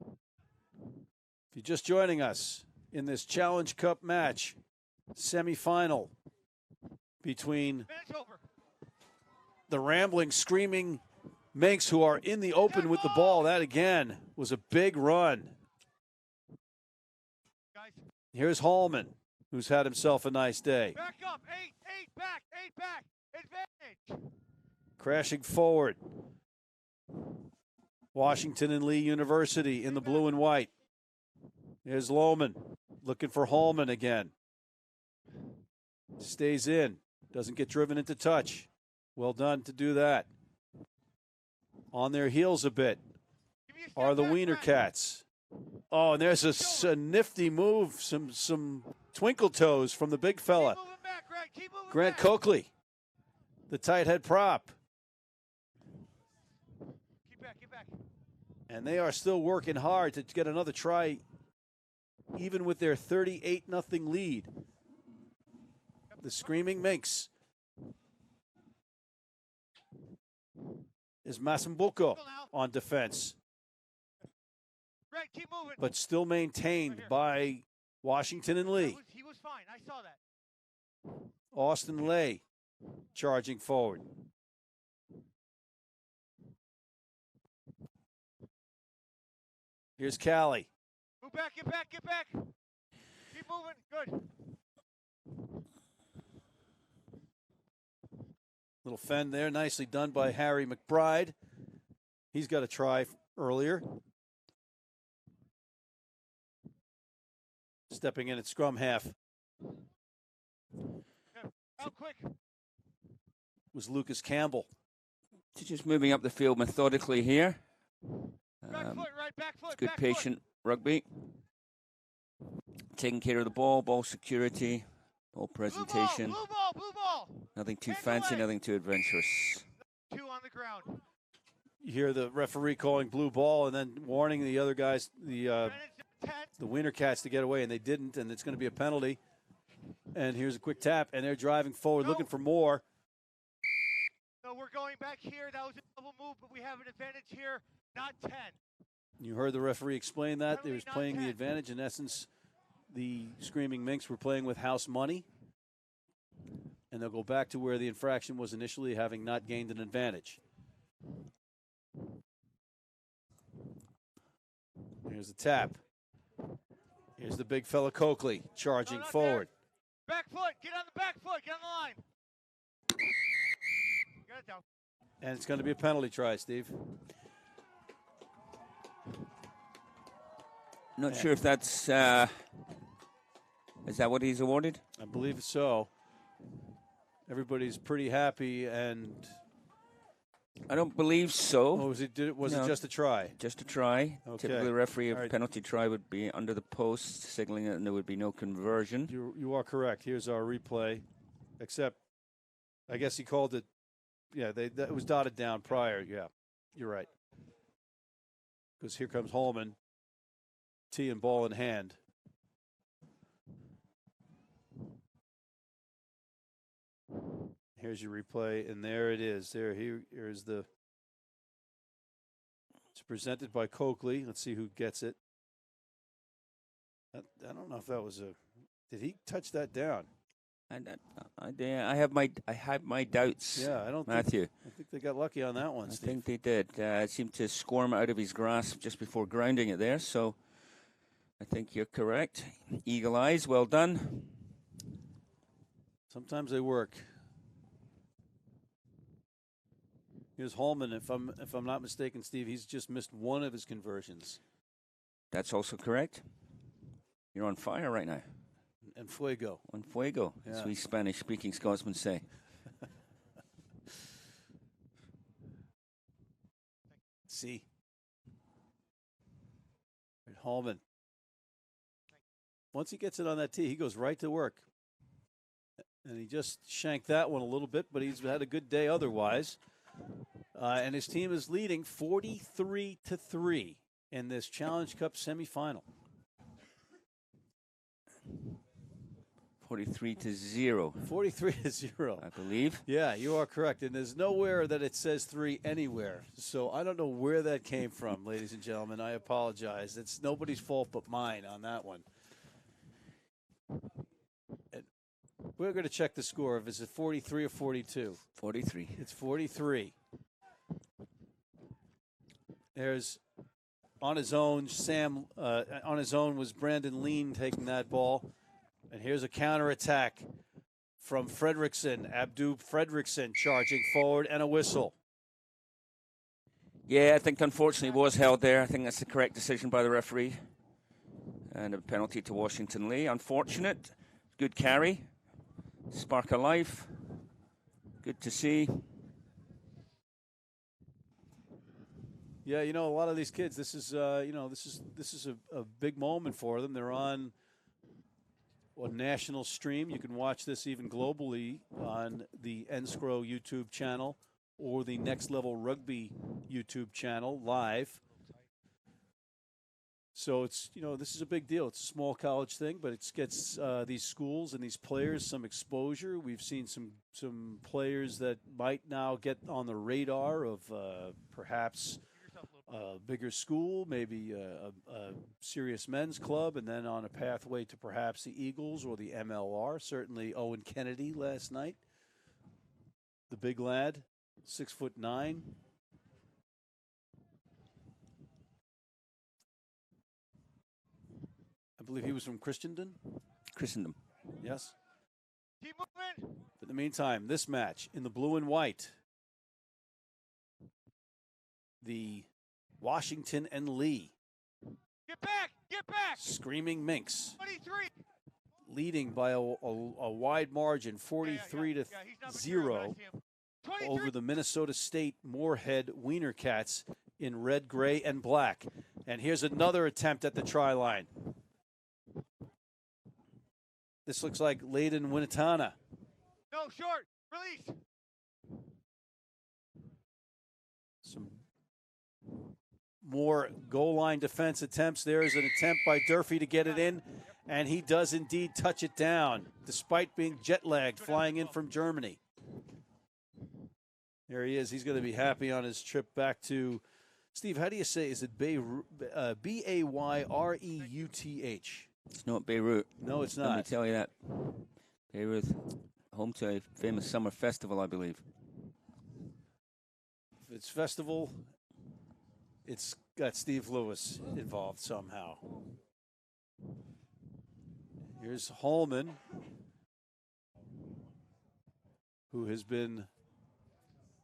If you're just joining us in this Challenge Cup match, semifinal between the rambling, screaming Minks, who are in the open with the ball. That, again, was a big run. Here's Hallman, who's had himself a nice day. Back up, 8 back, advantage. Crashing forward. Washington and Lee University in the blue and white. Here's Lohman looking for Hallman again. Stays in, doesn't get driven into touch. Well done to do that. On their heels a bit are the Wiener Cats. Oh, and there's a nifty move, some twinkle toes from the big fella. Grant Coakley, the tight head prop. Get back. And they are still working hard to get another try, even with their 38-0 lead. The Screaming Minks is Masumbuko on defense. Red, keep moving. But still maintained by Washington and Lee. He was fine. I saw that. Austin Lay charging forward. Here's Callie. Move back, get back. Keep moving. Good. Little fend there, nicely done by Harry McBride. He's got a try earlier. Stepping in at scrum half. Out quick. Was Lucas Campbell. Just moving up the field methodically here. Back foot, right, back foot. It's good back patient rugby. Taking care of the ball security, ball presentation. Blue ball. Nothing too fancy, nothing too adventurous. 2 on the ground. You hear the referee calling blue ball and then warning the other guys, the Wiener Cats, to get away, and they didn't, and it's going to be a penalty. And here's a quick tap, and they're driving forward, looking for more. So we're going back here. That was a double move, but we have an advantage here, not 10. You heard the referee explain that. They was Not playing 10. the advantage. In essence, the Screaming Minks were playing with house money. And they'll go back to where the infraction was initially, having not gained an advantage. Here's the tap. Here's the big fella Coakley charging forward. There. Back foot. Get on the back foot. Get on the line. Get it down. And it's going to be a penalty try, Steve. Not sure if that's... is that what he's awarded? I believe so. Everybody's pretty happy, and... I don't believe so. Oh, was it just a try? Just a try. Okay. Typically, the referee of All right. penalty try would be under the post, signaling that there would be no conversion. You are correct. Here's our replay. Except, I guess he called it. Yeah, that was dotted down prior. Yeah, you're right. Because here comes Hallman, tee and ball in hand. Here's your replay, and there it is. Here's the. It's presented by Coakley. Let's see who gets it. I don't know if that was a. Did he touch that down? And I have my doubts. Yeah, I don't Matthew. I think they got lucky on that one, I Steve. think they did. It seemed to squirm out of his grasp just before grounding it there. So I think you're correct. Eagle eyes, well done. Sometimes they work. Here's Holman. If I'm not mistaken, Steve, he's just missed one of his conversions. That's also correct. You're on fire right now. And fuego. On fuego, Yeah. as we Spanish-speaking Scotsmen say. See. Right, Holman. Once he gets it on that tee, he goes right to work. And he just shanked that one a little bit, but he's had a good day otherwise. And his team is leading 43-3 in this Challenge Cup semifinal. 43-0. 43-0. I believe. Yeah, you are correct. And there's nowhere that it says 3 anywhere. So I don't know where that came from, ladies and gentlemen. I apologize. It's nobody's fault but mine on that one. And we're going to check the score. If it's 43 or 42. 43. It's 43. There's on his own, on his own was Brandon Lean taking that ball. And here's a counterattack from Fredrickson. Abdu Fredrickson charging forward and a whistle. Yeah, I think unfortunately was held there. I think that's the correct decision by the referee. And a penalty to Washington Lee. Unfortunate. Good carry. Spark of life. Good to see. Yeah, you know, a lot of these kids, this is a big moment for them. They're on a national stream. You can watch this even globally on the NSCRO YouTube channel or the Next Level Rugby YouTube channel live. So it's, this is a big deal. It's a small college thing, but it gets these schools and these players some exposure. We've seen some players that might now get on the radar of perhaps a bigger school, maybe a serious men's club, and then on a pathway to perhaps the Eagles or the MLR. Certainly Owen Kennedy last night, the big lad, 6'9". I believe he was from Christendom. Yes. Keep moving. In the meantime, this match in the blue and white, the Washington and Lee. Get back! Get back! Screaming Minx. 23. Leading by a wide margin, 43-0 over the Minnesota State Moorhead Wiener Cats in red, gray, and black. And here's another attempt at the try line. This looks like Layden Winnetana. No, short. Release. Some more goal line defense attempts. There is an attempt by Durfee to get it in, and he does indeed touch it down, despite being jet-lagged, flying in from Germany. There he is. He's going to be happy on his trip back to, Steve, how do you say, is it Bayreuth? B-A-Y-R-E-U-T-H. It's not Beirut. No, it's not. Let me tell you that. Bayreuth, home to a famous summer festival, I believe. If it's festival, it's got Steve Lewis involved somehow. Here's Holman, who has been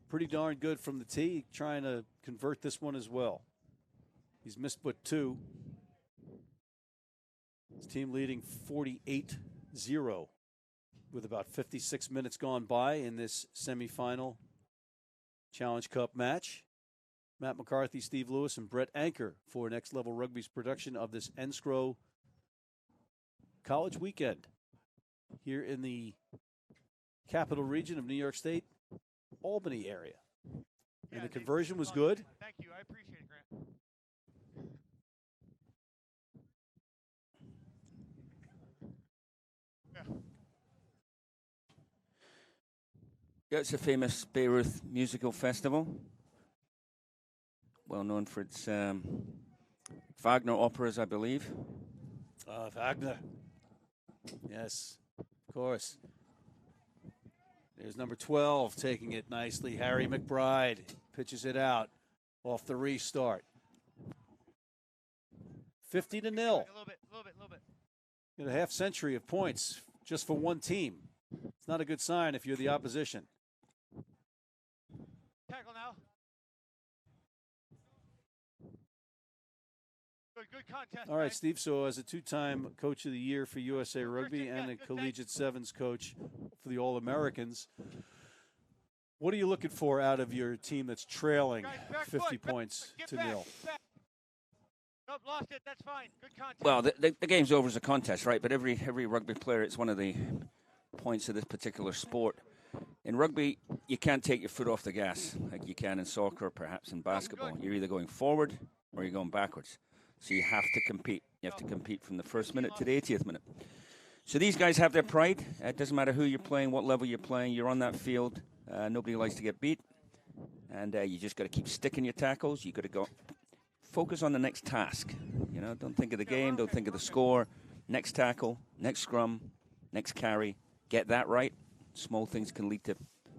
pretty darn good from the tee, trying to convert this one as well. He's missed but 2. His team leading 48-0 with about 56 minutes gone by in this semifinal Challenge Cup match. Matt McCarthy, Steve Lewis, and Brett Anker for Next Level Rugby's production of this NSCRO College Weekend here in the capital region of New York State, Albany area. And the conversion was good. Thank you. I appreciate it, Grant. Yeah, it's a famous Bayreuth musical festival. Well known for its Wagner operas, I believe. Wagner. Yes, of course. There's number 12 taking it nicely. Harry McBride pitches it out off the restart. 50-0. A little bit. Get a half century of points just for one team. It's not a good sign if you're the opposition. Tackle now. Good contest. All right, guys. Steve. So, as a two-time Coach of the Year for USA Rugby and a Collegiate Sevens coach for the All-Americans, what are you looking for out of your team that's trailing Guys, back 50 foot, back points foot, get to back, nil? back. Nope, lost it. That's fine. Good contest. Well, the game's over as a contest, right? But every rugby player, it's one of the points of this particular sport. In rugby, you can't take your foot off the gas like you can in soccer, or perhaps in basketball. You're either going forward or you're going backwards. So you have to compete. You have to compete from the first minute to the 80th minute. So these guys have their pride. It doesn't matter who you're playing, what level you're playing. You're on that field. Nobody likes to get beat. And you just got to keep sticking your tackles. You got to go focus on the next task. You know, don't think of the game. Don't think of the score. Next tackle, next scrum, next carry. Get that right. Small things can lead to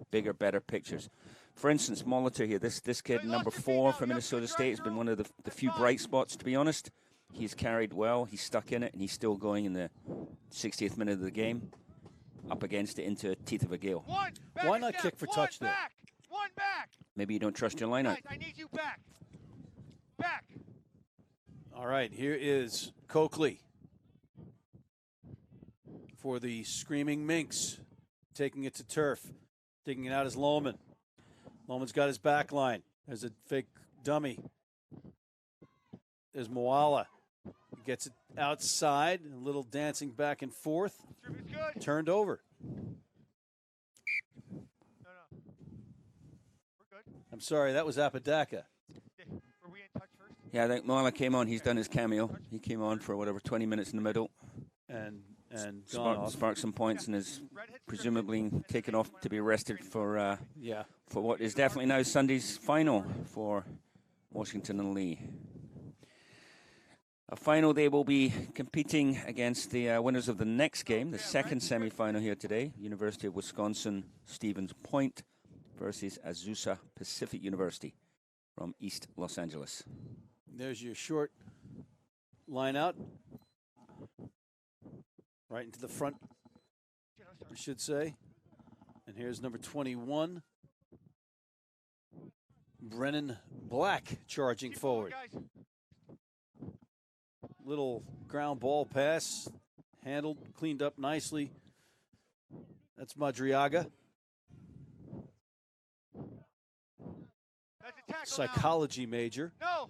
bigger, better pictures. For instance, Molitor here, this kid, number 4 from Minnesota State, has been one of the few bright spots, to be honest. He's carried well, he's stuck in it, and he's still going in the 60th minute of the game, up against it into the teeth of a gale. Why not kick for touch there? One back. Maybe you don't trust your lineup. Guys, I need you back. Back. All right, here is Coakley for the Screaming Minks, taking it to turf. Digging it out is Lohman. Lohman's got his back line. There's a fake dummy. There's Moala. He gets it outside, a little dancing back and forth. Turned over. No. We're good. I'm sorry, that was Apodaca. Were we in touch first? Yeah, I think Moala came on. He's done his cameo. He came on for, 20 minutes in the middle. And gone off. Sparked some points and is presumably taken off to be rested for what is definitely now Sunday's final for Washington and Lee. A final, they will be competing against the winners of the next game, the second semifinal here today, University of Wisconsin Stevens Point versus Azusa Pacific University from East Los Angeles. There's your short line out. Right into the front, we should say. And here's number 21, Brennan Black, charging forward. Little ground ball pass, handled, cleaned up nicely. That's Madriaga. Psychology major. No.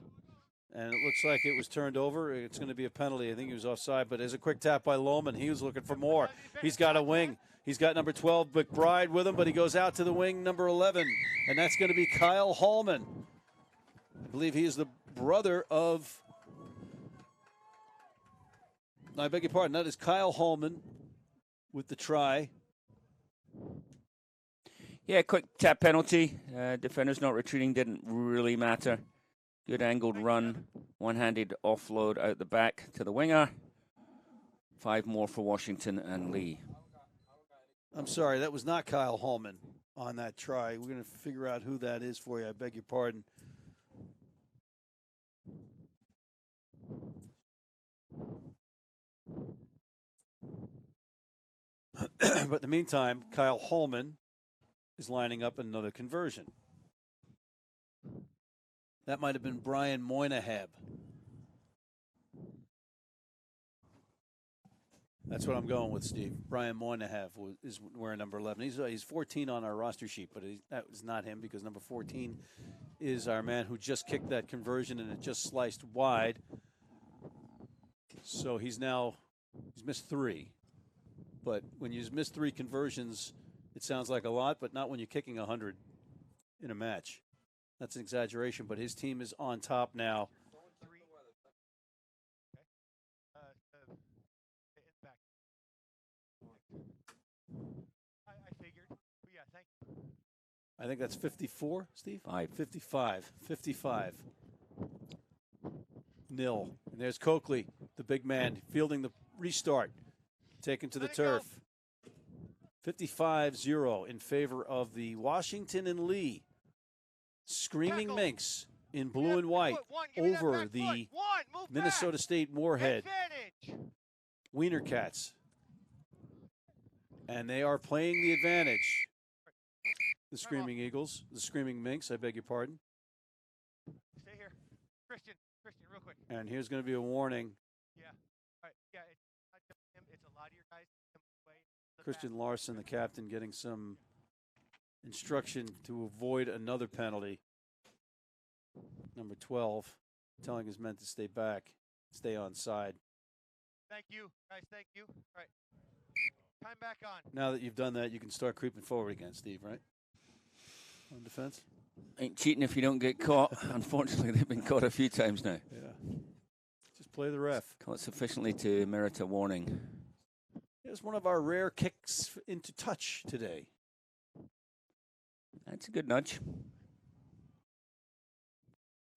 And it looks like it was turned over. It's going to be a penalty. I think he was offside, but there's a quick tap by Lohman. He was looking for more. He's got a wing. He's got number 12, McBride, with him, but he goes out to the wing, number 11, and that's going to be Kyle Hallman. I believe he is the brother of, I beg your pardon, that is Kyle Hallman with the try. Yeah, quick tap penalty. Defenders not retreating didn't really matter. Good angled run, one-handed offload out the back to the winger. 5 more for Washington and Lee. I'm sorry, that was not Kyle Hallman on that try. We're going to figure out who that is for you. I beg your pardon. But in the meantime, Kyle Hallman is lining up another conversion. That might have been Brian Moynihan. That's what I'm going with, Steve. Brian Moynihan is wearing number 11. He's 14 on our roster sheet, but that was not him because number 14 is our man who just kicked that conversion and it just sliced wide. So he's missed 3. But when you miss 3 conversions, it sounds like a lot, but not when you're kicking 100 in a match. That's an exaggeration, but his team is on top now. I figured. But yeah, thank you. I think that's 54, Steve? 55. 55. Nil. And there's Coakley, the big man, fielding the restart. Taken to the turf. 55-0 in favor of the Washington and Lee Screaming Tackle. Minx in blue and white over the Minnesota State Moorhead Wiener Cats. And they are playing the advantage. The Screaming Eagles, the Screaming Minx, I beg your pardon. Stay here. Christian, real quick. And here's going to be a warning. Yeah. All right. Yeah, it's not just him. It's a lot of your guys. Christian Larson, the captain, getting some instruction to avoid another penalty. Number 12, telling his men to stay back, stay on side. Thank you, guys. Thank you. All right. Time back on. Now that you've done that, you can start creeping forward again, Steve, right? On defense? Ain't cheating if you don't get caught. Unfortunately, they've been caught a few times now. Yeah. Just play the ref. Caught sufficiently to merit a warning. Here's one of our rare kicks into touch today. That's a good nudge.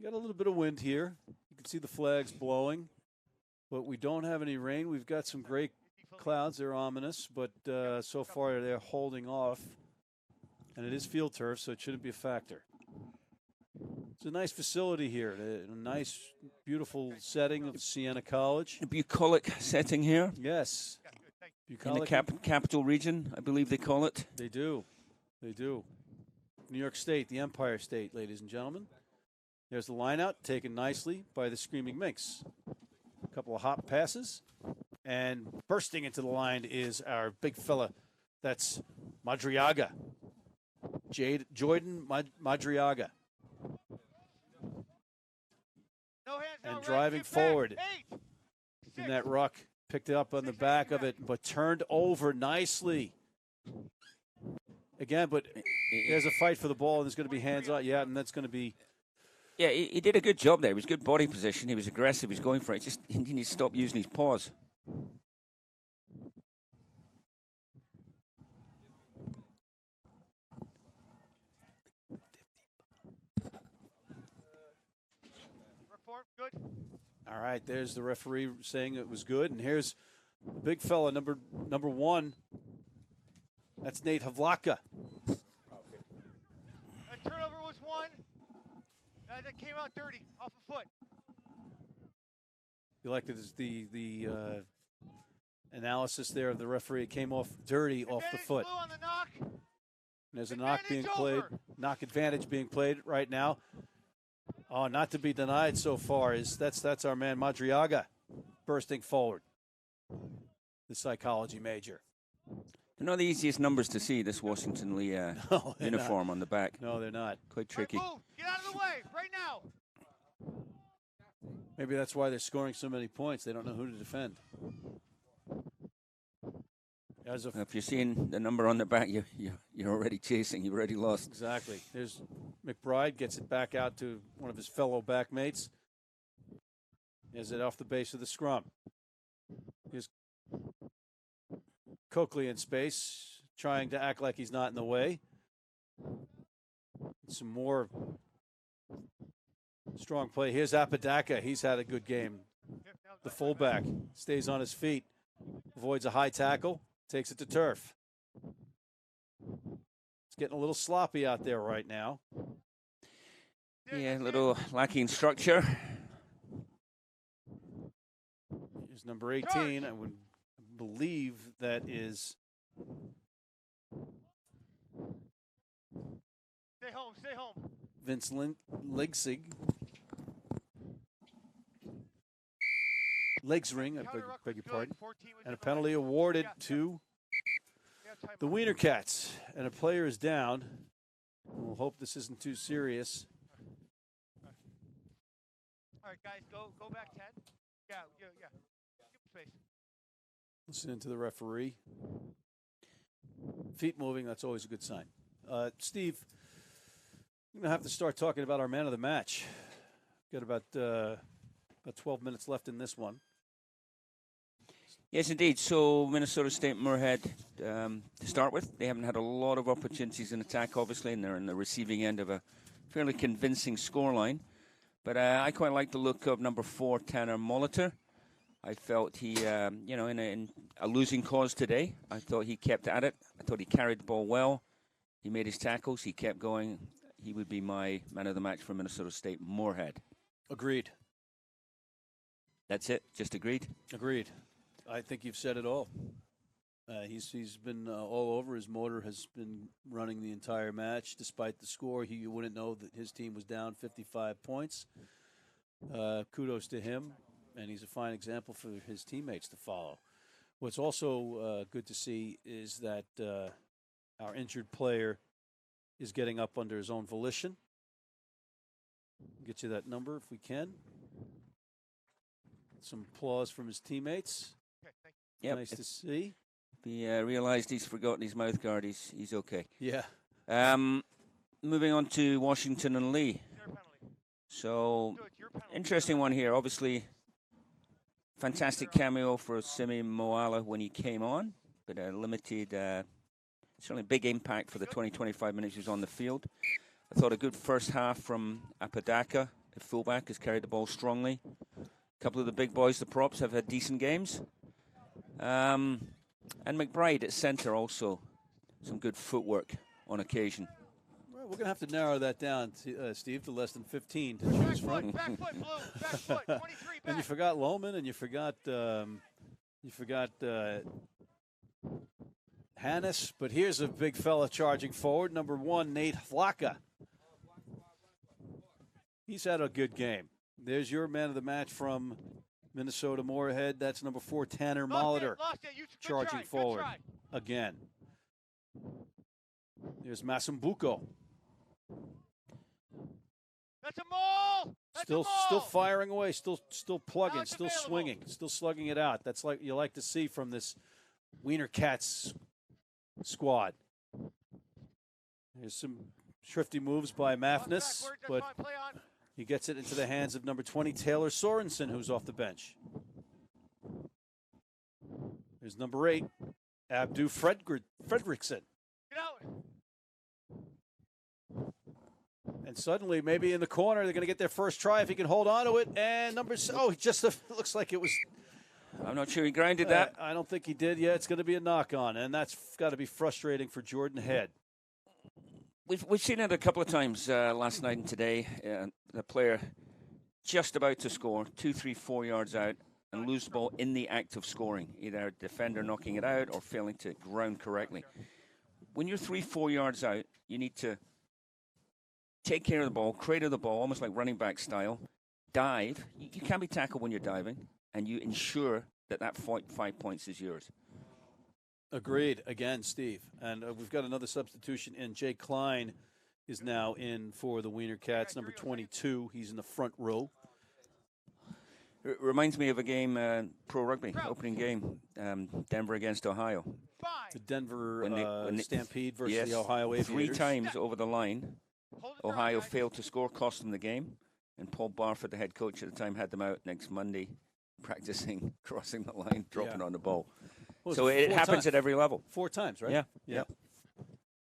You got a little bit of wind here. You can see the flags blowing, but we don't have any rain. We've got some gray clouds. They're ominous, but so far they're holding off. And it is field turf, so it shouldn't be a factor. It's a nice facility here. A nice, beautiful setting of Siena College. A bucolic setting here. Yes. Bucolic. In the capital region, I believe they call it. They do. They do. New York State, the Empire State, ladies and gentlemen. There's the line out, taken nicely by the Screaming Minx. A couple of hop passes. And bursting into the line is our big fella. That's Madriaga. Jordan Madriaga. No hands, and no driving right, forward back. 8, in that ruck. Picked it up on the back of it, but turned over nicely. Again, but there's a fight for the ball, and there's going to be hands on. Yeah, and that's going to be. Yeah, he did a good job there. It was good body position. He was aggressive. He was going for it. Just he needed to stop using his paws. Good. All right, there's the referee saying it was good, and here's the big fella, number 1. That's Nate Havlaka. A turnover was 1. That came out dirty, off a foot. You like the analysis there of the referee. It came off dirty off the foot. On the knock. And there's a knock being played. Knock advantage being played right now. Oh, not to be denied so far is that's our man Madriaga bursting forward. The psychology major. They're not the easiest numbers to see, this Washington Lee uniform on the back. No, they're not. Quite tricky. Right, get out of the way right now. Maybe that's why they're scoring so many points. They don't know who to defend. If you're seeing the number on the back, you're already chasing. You've already lost. Exactly. There's McBride, gets it back out to one of his fellow backmates. Is it off the base of the scrum? Here's Coakley in space, trying to act like he's not in the way. Some more strong play. Here's Apodaca. He's had a good game. The fullback stays on his feet, avoids a high tackle. Takes it to turf. It's getting a little sloppy out there right now. Yeah, a little lacking structure. Here's number 18. I would believe that is. Stay home. Vince Legsig. Legsring, I beg your pardon. And a penalty awarded to the Wiener Cats. And a player is down. We'll hope this isn't too serious. All right, guys, go back 10. Yeah. Give space. Listening to the referee. Feet moving, that's always a good sign. Steve, we're going to have to start talking about our man of the match. Got about 12 minutes left in this one. Yes, indeed. So Minnesota State Moorhead, to start with, they haven't had a lot of opportunities in attack, obviously, and they're in the receiving end of a fairly convincing scoreline. But I quite like the look of number 4, Tanner Molitor. I felt he, in a losing cause today, I thought he kept at it. I thought he carried the ball well. He made his tackles. He kept going. He would be my man of the match for Minnesota State, Moorhead. Agreed. That's it. Just agreed. Agreed. I think you've said it all. He's been all over. His motor has been running the entire match. Despite the score, you wouldn't know that his team was down 55 points. Kudos to him, and he's a fine example for his teammates to follow. What's also good to see is that our injured player is getting up under his own volition. Get you that number if we can. Some applause from his teammates. Yep. Nice to see. He realized he's forgotten his mouth guard. He's okay. Yeah. Moving on to Washington and Lee. So, interesting one here. Obviously, fantastic cameo for Simi Moala when he came on, but a limited, certainly big impact for the 20-25 minutes he was on the field. I thought a good first half from Apodaca, the fullback, has carried the ball strongly. A couple of the big boys, the props, have had decent games. And McBride at centre also, some good footwork on occasion. Well, we're going to have to narrow that down, Steve, to less than 15 to choose from. Back foot, Blue. Back foot, 23 back. And you forgot Lohman, and you forgot Hannes. But here's a big fella charging forward, number 1, Nate Flocka. He's had a good game. There's your man of the match from Minnesota Moorhead. That's number 4, Tanner Molitor, charging forward again. There's Masumbuko. That's a maul. Still firing away. Still plugging. Still swinging. Still slugging it out. That's like you like to see from this Wiener Cats squad. There's some shrifty moves by Mafness, but he gets it into the hands of number 20, Taylor Sorensen, who's off the bench. There's number 8, Abdu Fredrickson. Get out. And suddenly, maybe in the corner, they're going to get their first try if he can hold on to it. And he just looks like it was. I'm not sure he grinded that. I don't think he did. Yeah, it's going to be a knock-on, and that's got to be frustrating for Jordan Head. We've seen it a couple of times last night and today. The player just about to score, 2, 3, 4 yards out, and lose the ball in the act of scoring, either a defender knocking it out or failing to ground correctly. When you're 3, 4 yards out, you need to take care of the ball, cradle the ball, almost like running back style, dive. You can't be tackled when you're diving, and you ensure that 5 points is yours. Agreed. Again, Steve. And we've got another substitution in. Jay Klein is now in for the Wiener Cats, number 22. He's in the front row. It reminds me of a game, Pro Rugby, opening game, Denver against Ohio. The Denver Stampede versus the Ohio Aviators. 3 times over the line, Ohio failed to score, cost them the game. And Paul Barford, the head coach at the time, had them out next Monday practicing crossing the line, dropping on the ball. Well, so it happens at every level. 4 times, right? Yeah.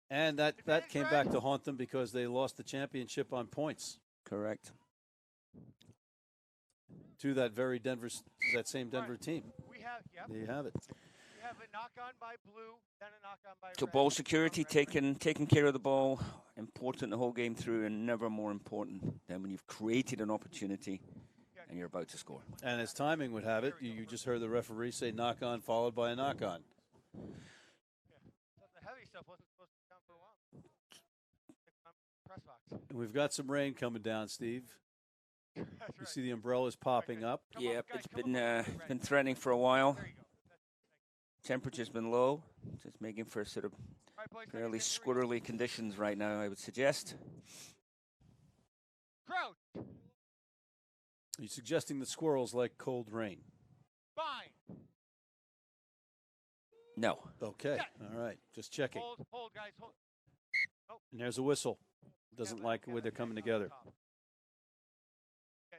And that came back to haunt them because they lost the championship on points. Correct. To that same Denver team. There you have it. We have a knock-on by Blue, then a knock-on by So Red. ball security, taking care of the ball, important the whole game through, and never more important than when you've created an opportunity and you're about to score. And as timing would have it, you just heard the referee say knock-on followed by a knock-on. The heavy stuff wasn't supposed to count for a while. Press box. And we've got some rain coming down, Steve. That's You right. see the umbrellas popping up. Yeah, it's been threatening for a while. There you go. Temperature's been low, just making for sort of All right, boys, fairly 3 squirrely conditions right now, I would suggest. Crouch. Are you suggesting the squirrels like cold rain? Fine. No. Okay. All right. Just checking. Hold, guys, hold. And there's a whistle. Doesn't like the way they're coming together. Yeah,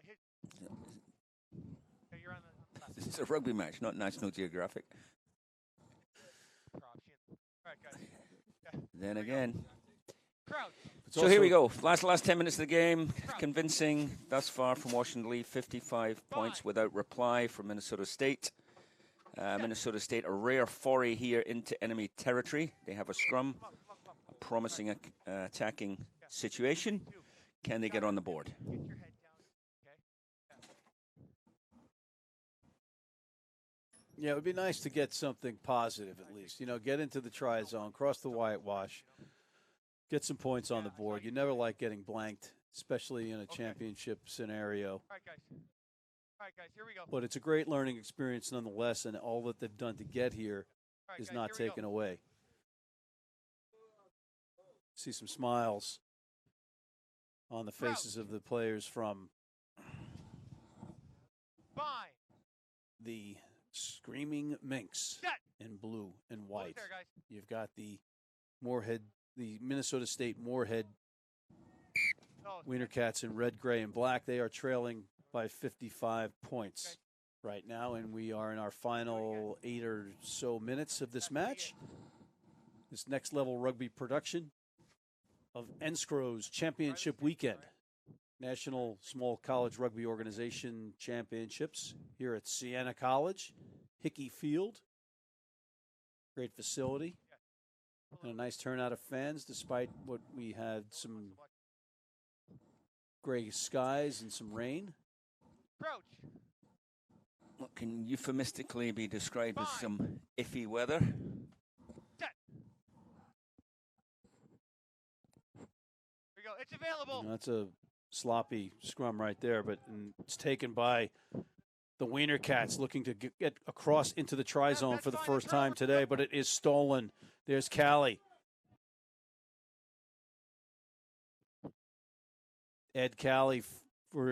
you're on the left. This is a rugby match, not National Geographic. All right, guys. Then again, So here we go. Last 10 minutes of the game. Convincing thus far from Washington Lee. 55 points without reply from Minnesota State. Minnesota State, a rare foray here into enemy territory. They have a scrum, a promising attacking situation. Can they get on the board? Yeah, it would be nice to get something positive at least. You know, get into the try zone, cross the whitewash, get some points on the board. You never like getting blanked, especially in a championship scenario. All right, guys, here we go. But it's a great learning experience nonetheless, and all that they've done to get here is not taken away. See some smiles on the faces of the players from the Screaming Minx in blue and white. You've got the Moorhead, the Minnesota State Moorhead Wiener Cats in red, gray, and black. They are trailing by 55 points right now, and we are in our final 8 or so minutes of this match. This next level rugby production of NSCRO's championship weekend. National Small College Rugby Organization Championships here at Siena College, Hickey Field. Great facility and a nice turnout of fans despite what we had some gray skies and some rain. What can euphemistically be described as some iffy weather. It's available. You know, that's a sloppy scrum right there, but it's taken by the Wiener Cats looking to get across into the try zone for the first time today, but it is stolen. There's Callie. Ed Callie,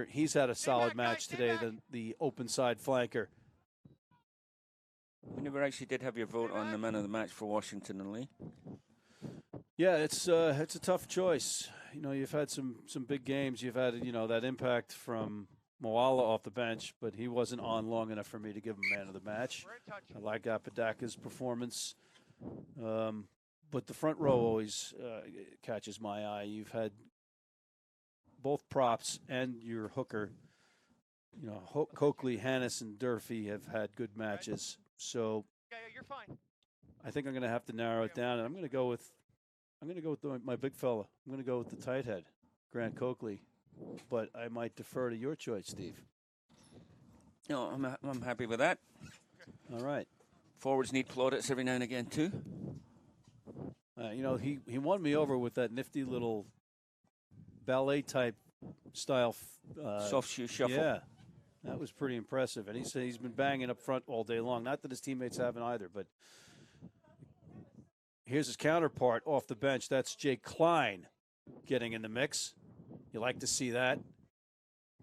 he's had a solid match today, the open side flanker. We never actually did have your vote on the man of the match for Washington and Lee. Yeah, it's a tough choice. You know, you've had some big games. You've had, you know, that impact from Moala off the bench, but he wasn't on long enough for me to give him man of the match. I like Apadaka's performance. But the front row always catches my eye. You've had both props and your hooker. You know, Coakley, Hannes, and Durfee have had good matches. So you're fine. I think I'm going to have to narrow it down, and I'm going to go with my big fella. I'm going to go with the tight head, Grant Coakley. But I might defer to your choice, Steve. No, I'm happy with that. All right. Forwards need plaudits every now and again too. You know, he won me over with that nifty little ballet type style soft shoe shuffle. Yeah, that was pretty impressive. And he said he's been banging up front all day long. Not that his teammates haven't either, but here's his counterpart off the bench. That's Jake Klein getting in the mix. You like to see that.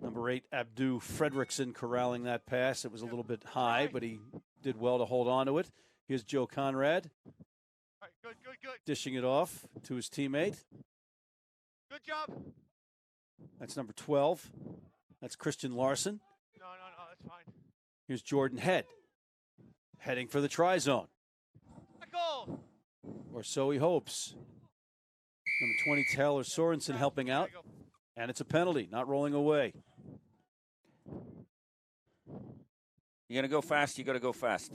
Number 8, Abdu Fredrickson corralling that pass. It was a little bit high, but he did well to hold on to it. Here's Joe Conrad. All right, good. Dishing it off to his teammate. Good job. That's number 12. That's Christian Larson. No, that's fine. Here's Jordan Head. Heading for the try zone. Goal. Or so he hopes. Number 20, Taylor Sorensen helping out. And it's a penalty, not rolling away. You're going to go fast, you got to go fast.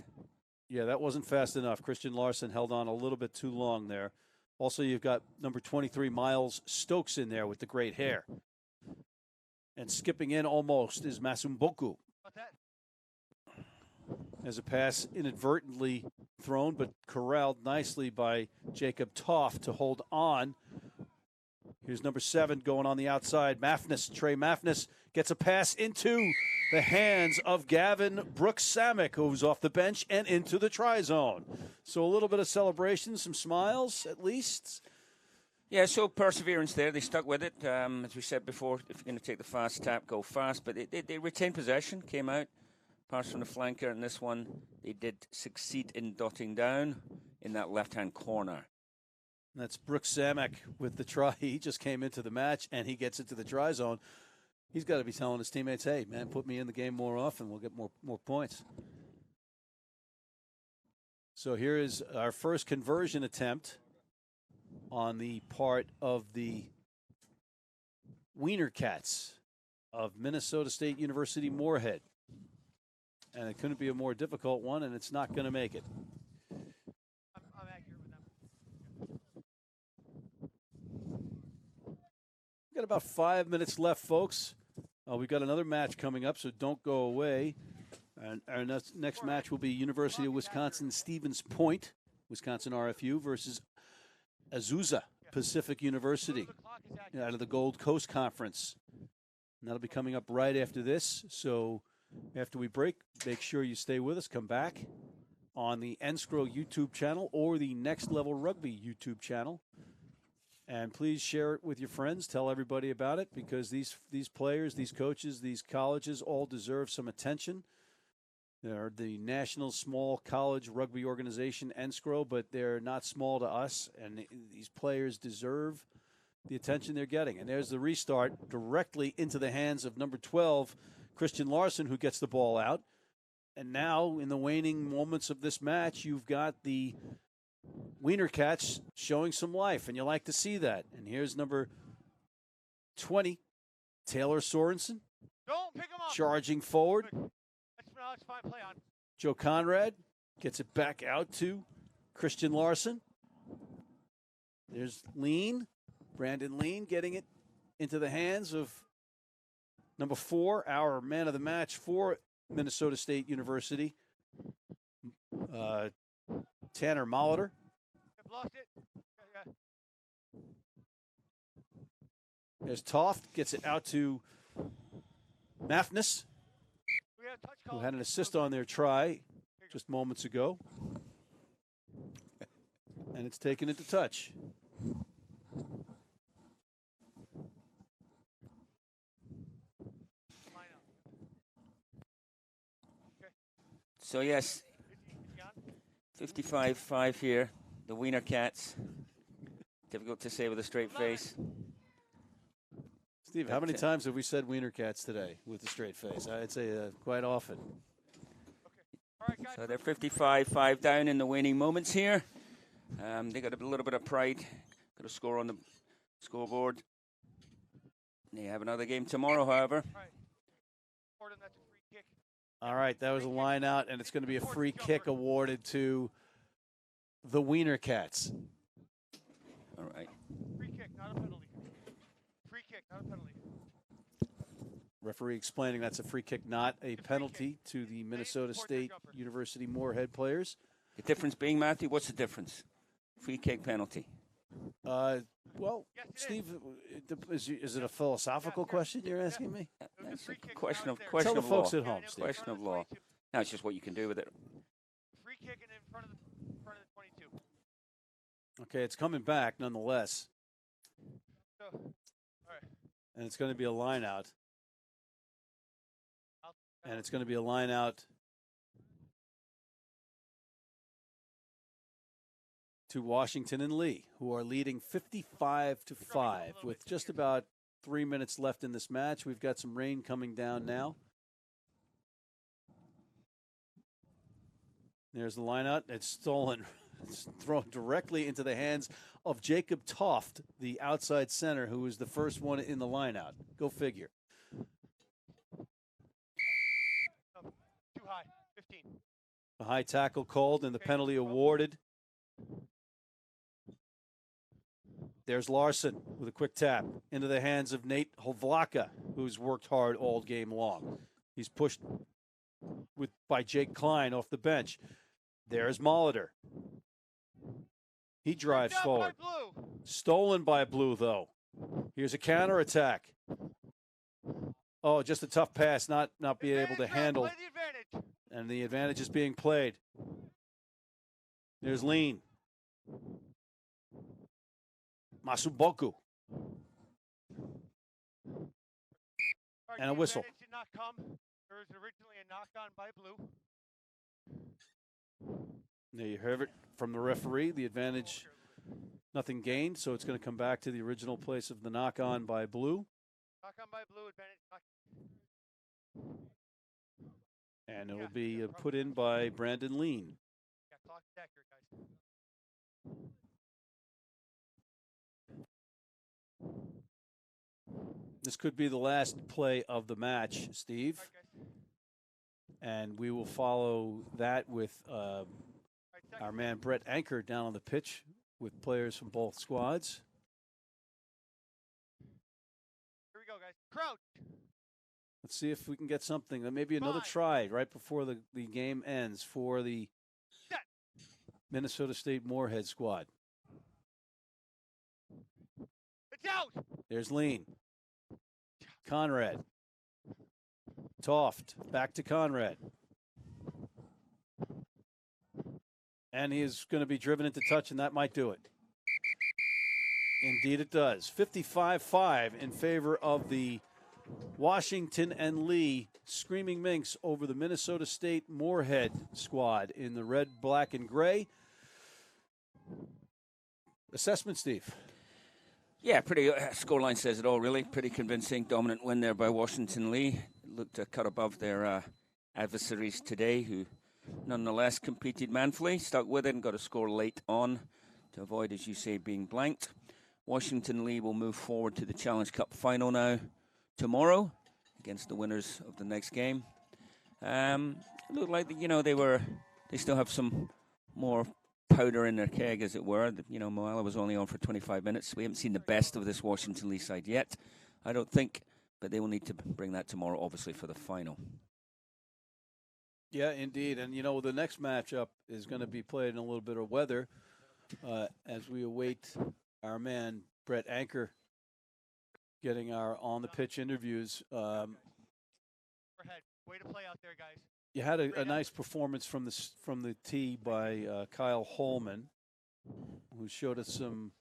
Yeah, that wasn't fast enough. Christian Larson held on a little bit too long there. Also, you've got number 23, Miles Stokes in there with the great hair. And skipping in almost is Masumboku. As a pass inadvertently thrown, but corralled nicely by Jacob Toff to hold on. Here's number 7 going on the outside. Trey Maffness gets a pass into the hands of Gavin Brooks-Samick, who's off the bench and into the try zone. So a little bit of celebration, some smiles at least. Yeah, so perseverance there. They stuck with it. As we said before, if you're going to take the fast tap, go fast. But they retained possession, came out, passed from the flanker, and this one they did succeed in dotting down in that left-hand corner. That's Brooks-Samick with the try. He just came into the match, and he gets into the try zone. He's got to be telling his teammates, hey, man, put me in the game more often. We'll get more points. So here is our first conversion attempt on the part of the Wiener Cats of Minnesota State University Moorhead. And it couldn't be a more difficult one, and it's not going to make it. I'm accurate with them. We've got about 5 minutes left, folks. We've got another match coming up, so don't go away. And our next match will be University of Wisconsin Stevens Point, Wisconsin RFU versus Azusa Pacific University out of the Gold Coast Conference. And that'll be coming up right after this. So after we break, make sure you stay with us. Come back on the NSCRO YouTube channel or the Next Level Rugby YouTube channel. And please share it with your friends. Tell everybody about it, because these players, these coaches, these colleges all deserve some attention. They're the National Small College Rugby Organization, NSCRO, but they're not small to us. And these players deserve the attention they're getting. And there's the restart directly into the hands of number 12, Christian Larson, who gets the ball out. And now, in the waning moments of this match, you've got the Wiener Cats showing some life, and you like to see that. And here's number 20, Taylor Sorensen, Don't pick him up. charging forward. That's fine. Play on. Joe Conrad gets it back out to Christian Larson. There's Lean, Brandon Lean, getting it into the hands of number 4, our man of the match for Minnesota State University, Tanner Molitor. I've lost it. Yeah. There's Toft, gets it out to Maffness, We have a touch who call. had an assist on their try just moments ago. And it's taken into touch. So, yes, 55-5 here. The Wiener Cats. Difficult to say with a straight face. Steve, how many times have we said Wiener Cats today with a straight face? I'd say quite often. All right, guys. So they're 55-5 down in the waning moments here. They got a little bit of pride. Got a score on the scoreboard. They have another game tomorrow, however. All right. Gordon, that's a free kick. All right, that was a line out, and it's going to be a free kick awarded to the Wiener Cats. All right. Free kick, not a penalty. Free kick, not a penalty. Referee explaining that's a free kick, not a penalty to the Minnesota State University Moorhead players. The difference being, Matthew, what's the difference? Free kick, penalty. Well, Steve, is it a philosophical question you're asking me? That's a question of Tell the law. folks at home, Steve. Question of law. Now it's just what you can do with it. Free kick and in front of the 22. Okay, it's coming back nonetheless, So, all right. and it's going to be a line out. And it's going to be a line out to Washington and Lee, who are leading 55-5 with just about 3 minutes left in this match. We've got some rain coming down now. There's the line out. It's stolen. It's thrown directly into the hands of Jacob Toft, the outside center, who was the first one in the line out. Go figure. Too high. 15. The high tackle called and the penalty awarded. There's Larson with a quick tap into the hands of Nate Hovlaka, who's worked hard all game long. He's pushed by Jake Klein off the bench. There's Molitor. He drives forward. Stolen by Blue, though. Here's a counterattack. Oh, just a tough pass, not being able to handle. Play the advantage. And the advantage is being played. There's Lean. Masuboku. And a whistle. The advantage did not come. There was originally a knock-on by Blue. There you heard it from the referee. The advantage, nothing gained, so it's going to come back to the original place of the knock-on by Blue. Knock-on by Blue, advantage knock. And it'll be put in by Brandon Lean. Yeah, clock's accurate, guys. This could be the last play of the match, Steve. And we will follow that with our man Brett Anker down on the pitch with players from both squads. Here we go, guys. Crouch. Let's see if we can get something. Maybe another try right before the game ends for the Minnesota State Moorhead squad. It's out. There's Lean. Conrad. Toft. Back to Conrad. And he is going to be driven into touch, and that might do it. Indeed it does. 55-5 in favor of the Washington and Lee Screaming Minks over the Minnesota State Moorhead squad in the red, black, and gray. Assessment, Steve? Yeah, pretty. Scoreline says it all, really. Pretty convincing, dominant win there by Washington Lee. Looked a cut above their adversaries today, who nonetheless competed manfully, stuck with it, and got a score late on to avoid, as you say, being blanked. Washington Lee will move forward to the Challenge Cup final now tomorrow against the winners of the next game. It looked like they still have some more powder in their keg, as it were. Moala was only on for 25 minutes. We haven't seen the best of this Washington Lee side yet, I don't think, but they will need to bring that tomorrow, obviously, for the final. Yeah, indeed. And, the next matchup is going to be played in a little bit of weather as we await our man, Brett Anker, getting our on-the-pitch interviews. Moorhead, way to play out there, guys. You had a nice performance from the tee by Kyle Holman, who showed us some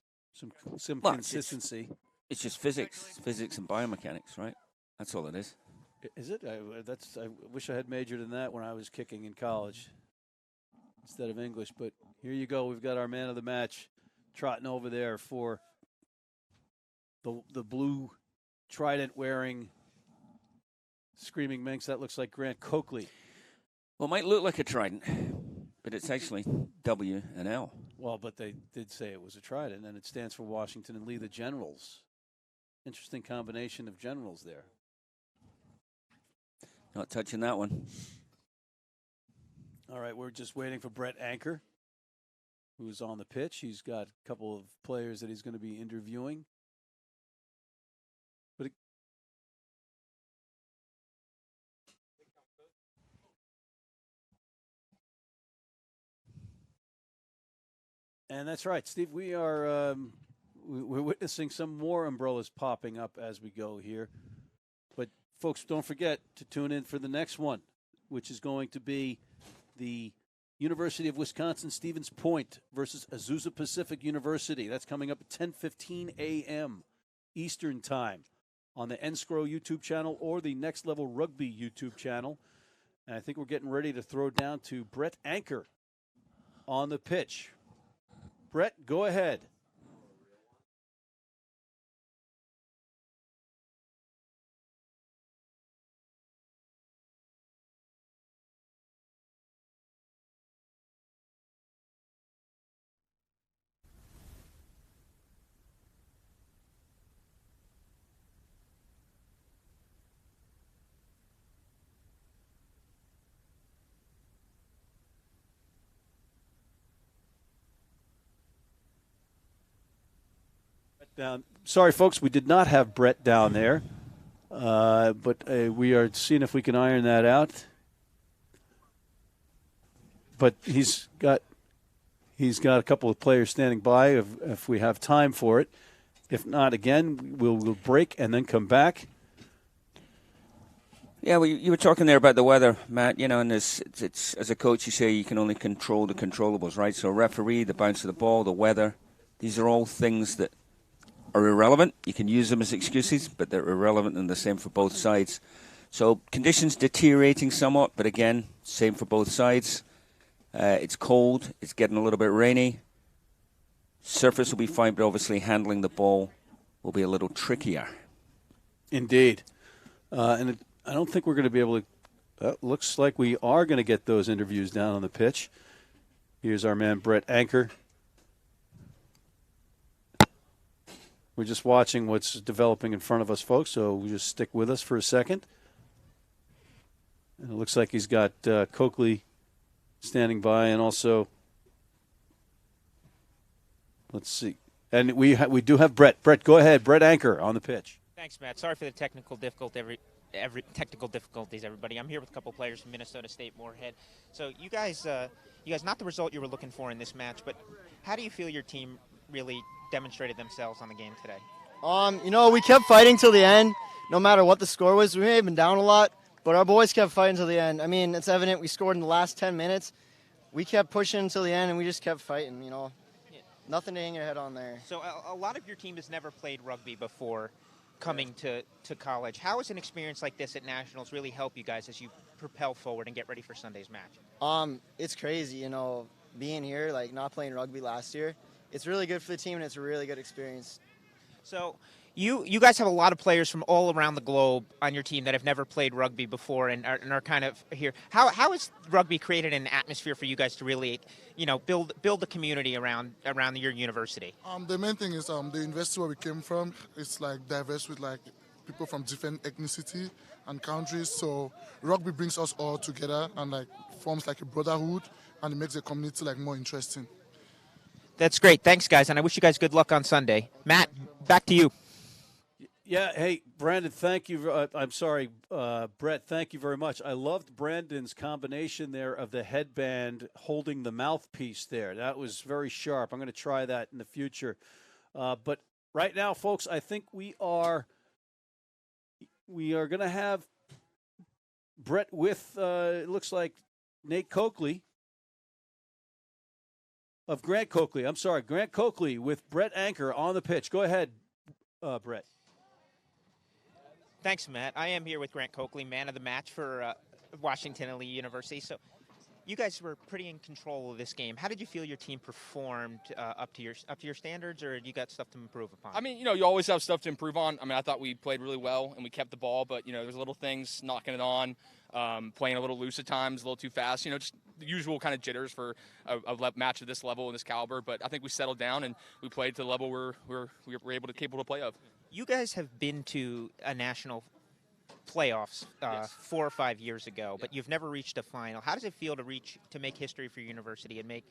consistency. It's just physics and biomechanics, right? That's all it is. Is it? I wish I had majored in that when I was kicking in college instead of English. But here you go. We've got our man of the match trotting over there for the blue trident-wearing Screaming Minx. That looks like Grant Coakley. Well, it might look like a trident, but it's actually W and L. Well, but they did say it was a trident, and it stands for Washington and Lee, the Generals. Interesting combination of generals there. Not touching that one. All right, we're just waiting for Brett Anker, who's on the pitch. He's got a couple of players that he's going to be interviewing. And that's right, Steve. We are we're witnessing some more umbrellas popping up as we go here. But folks, don't forget to tune in for the next one, which is going to be the University of Wisconsin-Stevens Point versus Azusa Pacific University. That's coming up at 10:15 a.m. Eastern Time on the NSCRO YouTube channel or the Next Level Rugby YouTube channel. And I think we're getting ready to throw down to Brett Anker on the pitch. Brett, go ahead. Down. Sorry, folks, we did not have Brett down there, but we are seeing if we can iron that out. But he's got a couple of players standing by if we have time for it. If not, again, we'll break and then come back. Yeah, well, you were talking there about the weather, Matt. And it's as a coach, you say you can only control the controllables, right? So referee, the bounce of the ball, the weather, these are all things that are irrelevant. You can use them as excuses, but they're irrelevant and the same for both sides. So conditions deteriorating somewhat, but again, same for both sides. It's cold. It's getting a little bit rainy. Surface will be fine, but obviously handling the ball will be a little trickier. Indeed. And I don't think we're going to be able to looks like we are going to get those interviews down on the pitch. Here's our man, Brett Anker. We're just watching what's developing in front of us, folks, so we just stick with us for a second. And it looks like he's got Coakley standing by, and also, let's see. And we do have Brett. Brett, go ahead. Brett Anchor on the pitch. Thanks, Matt. Sorry for the technical difficulties, everybody. I'm here with a couple players from Minnesota State Moorhead. So you guys, not the result you were looking for in this match, but how do you feel your team really demonstrated themselves on the game today? We kept fighting till the end, no matter what the score was. We may have been down a lot, but our boys kept fighting till the end. I mean, it's evident we scored in the last 10 minutes. We kept pushing until the end, and we just kept fighting, Yeah. Nothing to hang your head on there. So a lot of your team has never played rugby before coming to college. How does an experience like this at Nationals really help you guys as you propel forward and get ready for Sunday's match? It's crazy, being here, not playing rugby last year. It's really good for the team, and it's a really good experience. So you guys have a lot of players from all around the globe on your team that have never played rugby before and are kind of here. How has rugby created an atmosphere for you guys to really, build the community around your university? The main thing is the university where we came from. It's diverse with people from different ethnicity and countries. So rugby brings us all together and forms a brotherhood, and it makes the community more interesting. That's great. Thanks, guys, and I wish you guys good luck on Sunday. Matt, back to you. Yeah, hey, Brandon, thank you. I'm sorry, Brett, thank you very much. I loved Brandon's combination there of the headband holding the mouthpiece there. That was very sharp. I'm going to try that in the future. But right now, folks, I think we are going to have Brett with, it looks like, Nate Coakley of Grant Coakley. I'm sorry, Grant Coakley with Brett Anchor on the pitch. Go ahead, Brett. Thanks, Matt. I am here with Grant Coakley, man of the match for Washington and Lee University. So you guys were pretty in control of this game. How did you feel your team performed up to your standards, or you got stuff to improve upon? I mean, you always have stuff to improve on. I mean, I thought we played really well and we kept the ball, but, there's little things, knocking it on, playing a little loose at times, a little too fast, just the usual kind of jitters for a match of this level and this caliber. But I think we settled down and we played to the level we were capable to play of. You guys have been to a national playoffs Yes. 4 or 5 years ago, but you've never reached a final. How does it feel to make history for your university and make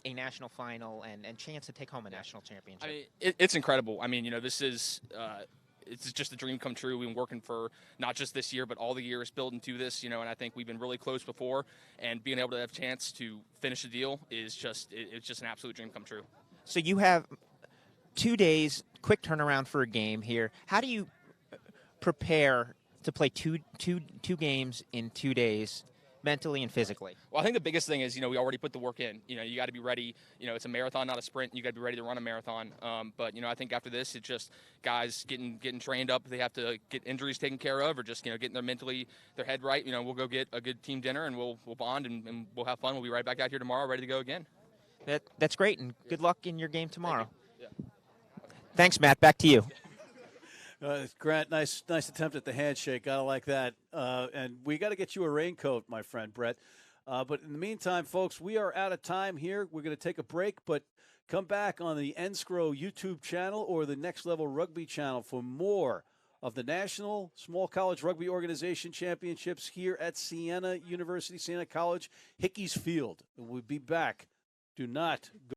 a national final and chance to take home a national championship? I mean, it's incredible. I mean, this is it's just a dream come true. We've been working for not just this year, but all the years building to this, and I think we've been really close before, and being able to have a chance to finish the deal is it's just an absolute dream come true. So you have 2 days, quick turnaround for a game here. How do you prepare to play two games in 2 days, mentally and physically? Well, I think the biggest thing is, we already put the work in. You got to be ready. It's a marathon, not a sprint. You got to be ready to run a marathon. But, I think after this, it's just guys getting trained up. They have to get injuries taken care of, or just, getting their head right. We'll go get a good team dinner, and we'll bond, and we'll have fun. We'll be right back out here tomorrow, ready to go again. That's great, and good luck in your game tomorrow. Yeah. Thanks, Matt. Back to you. Grant, nice attempt at the handshake. I like that. And we got to get you a raincoat, my friend, Brett. But in the meantime, folks, we are out of time here. We're going to take a break, but come back on the NSCRO YouTube channel or the Next Level Rugby channel for more of the National Small College Rugby Organization Championships here at Siena University, Siena College, Hickey's Field. And we'll be back. Do not go.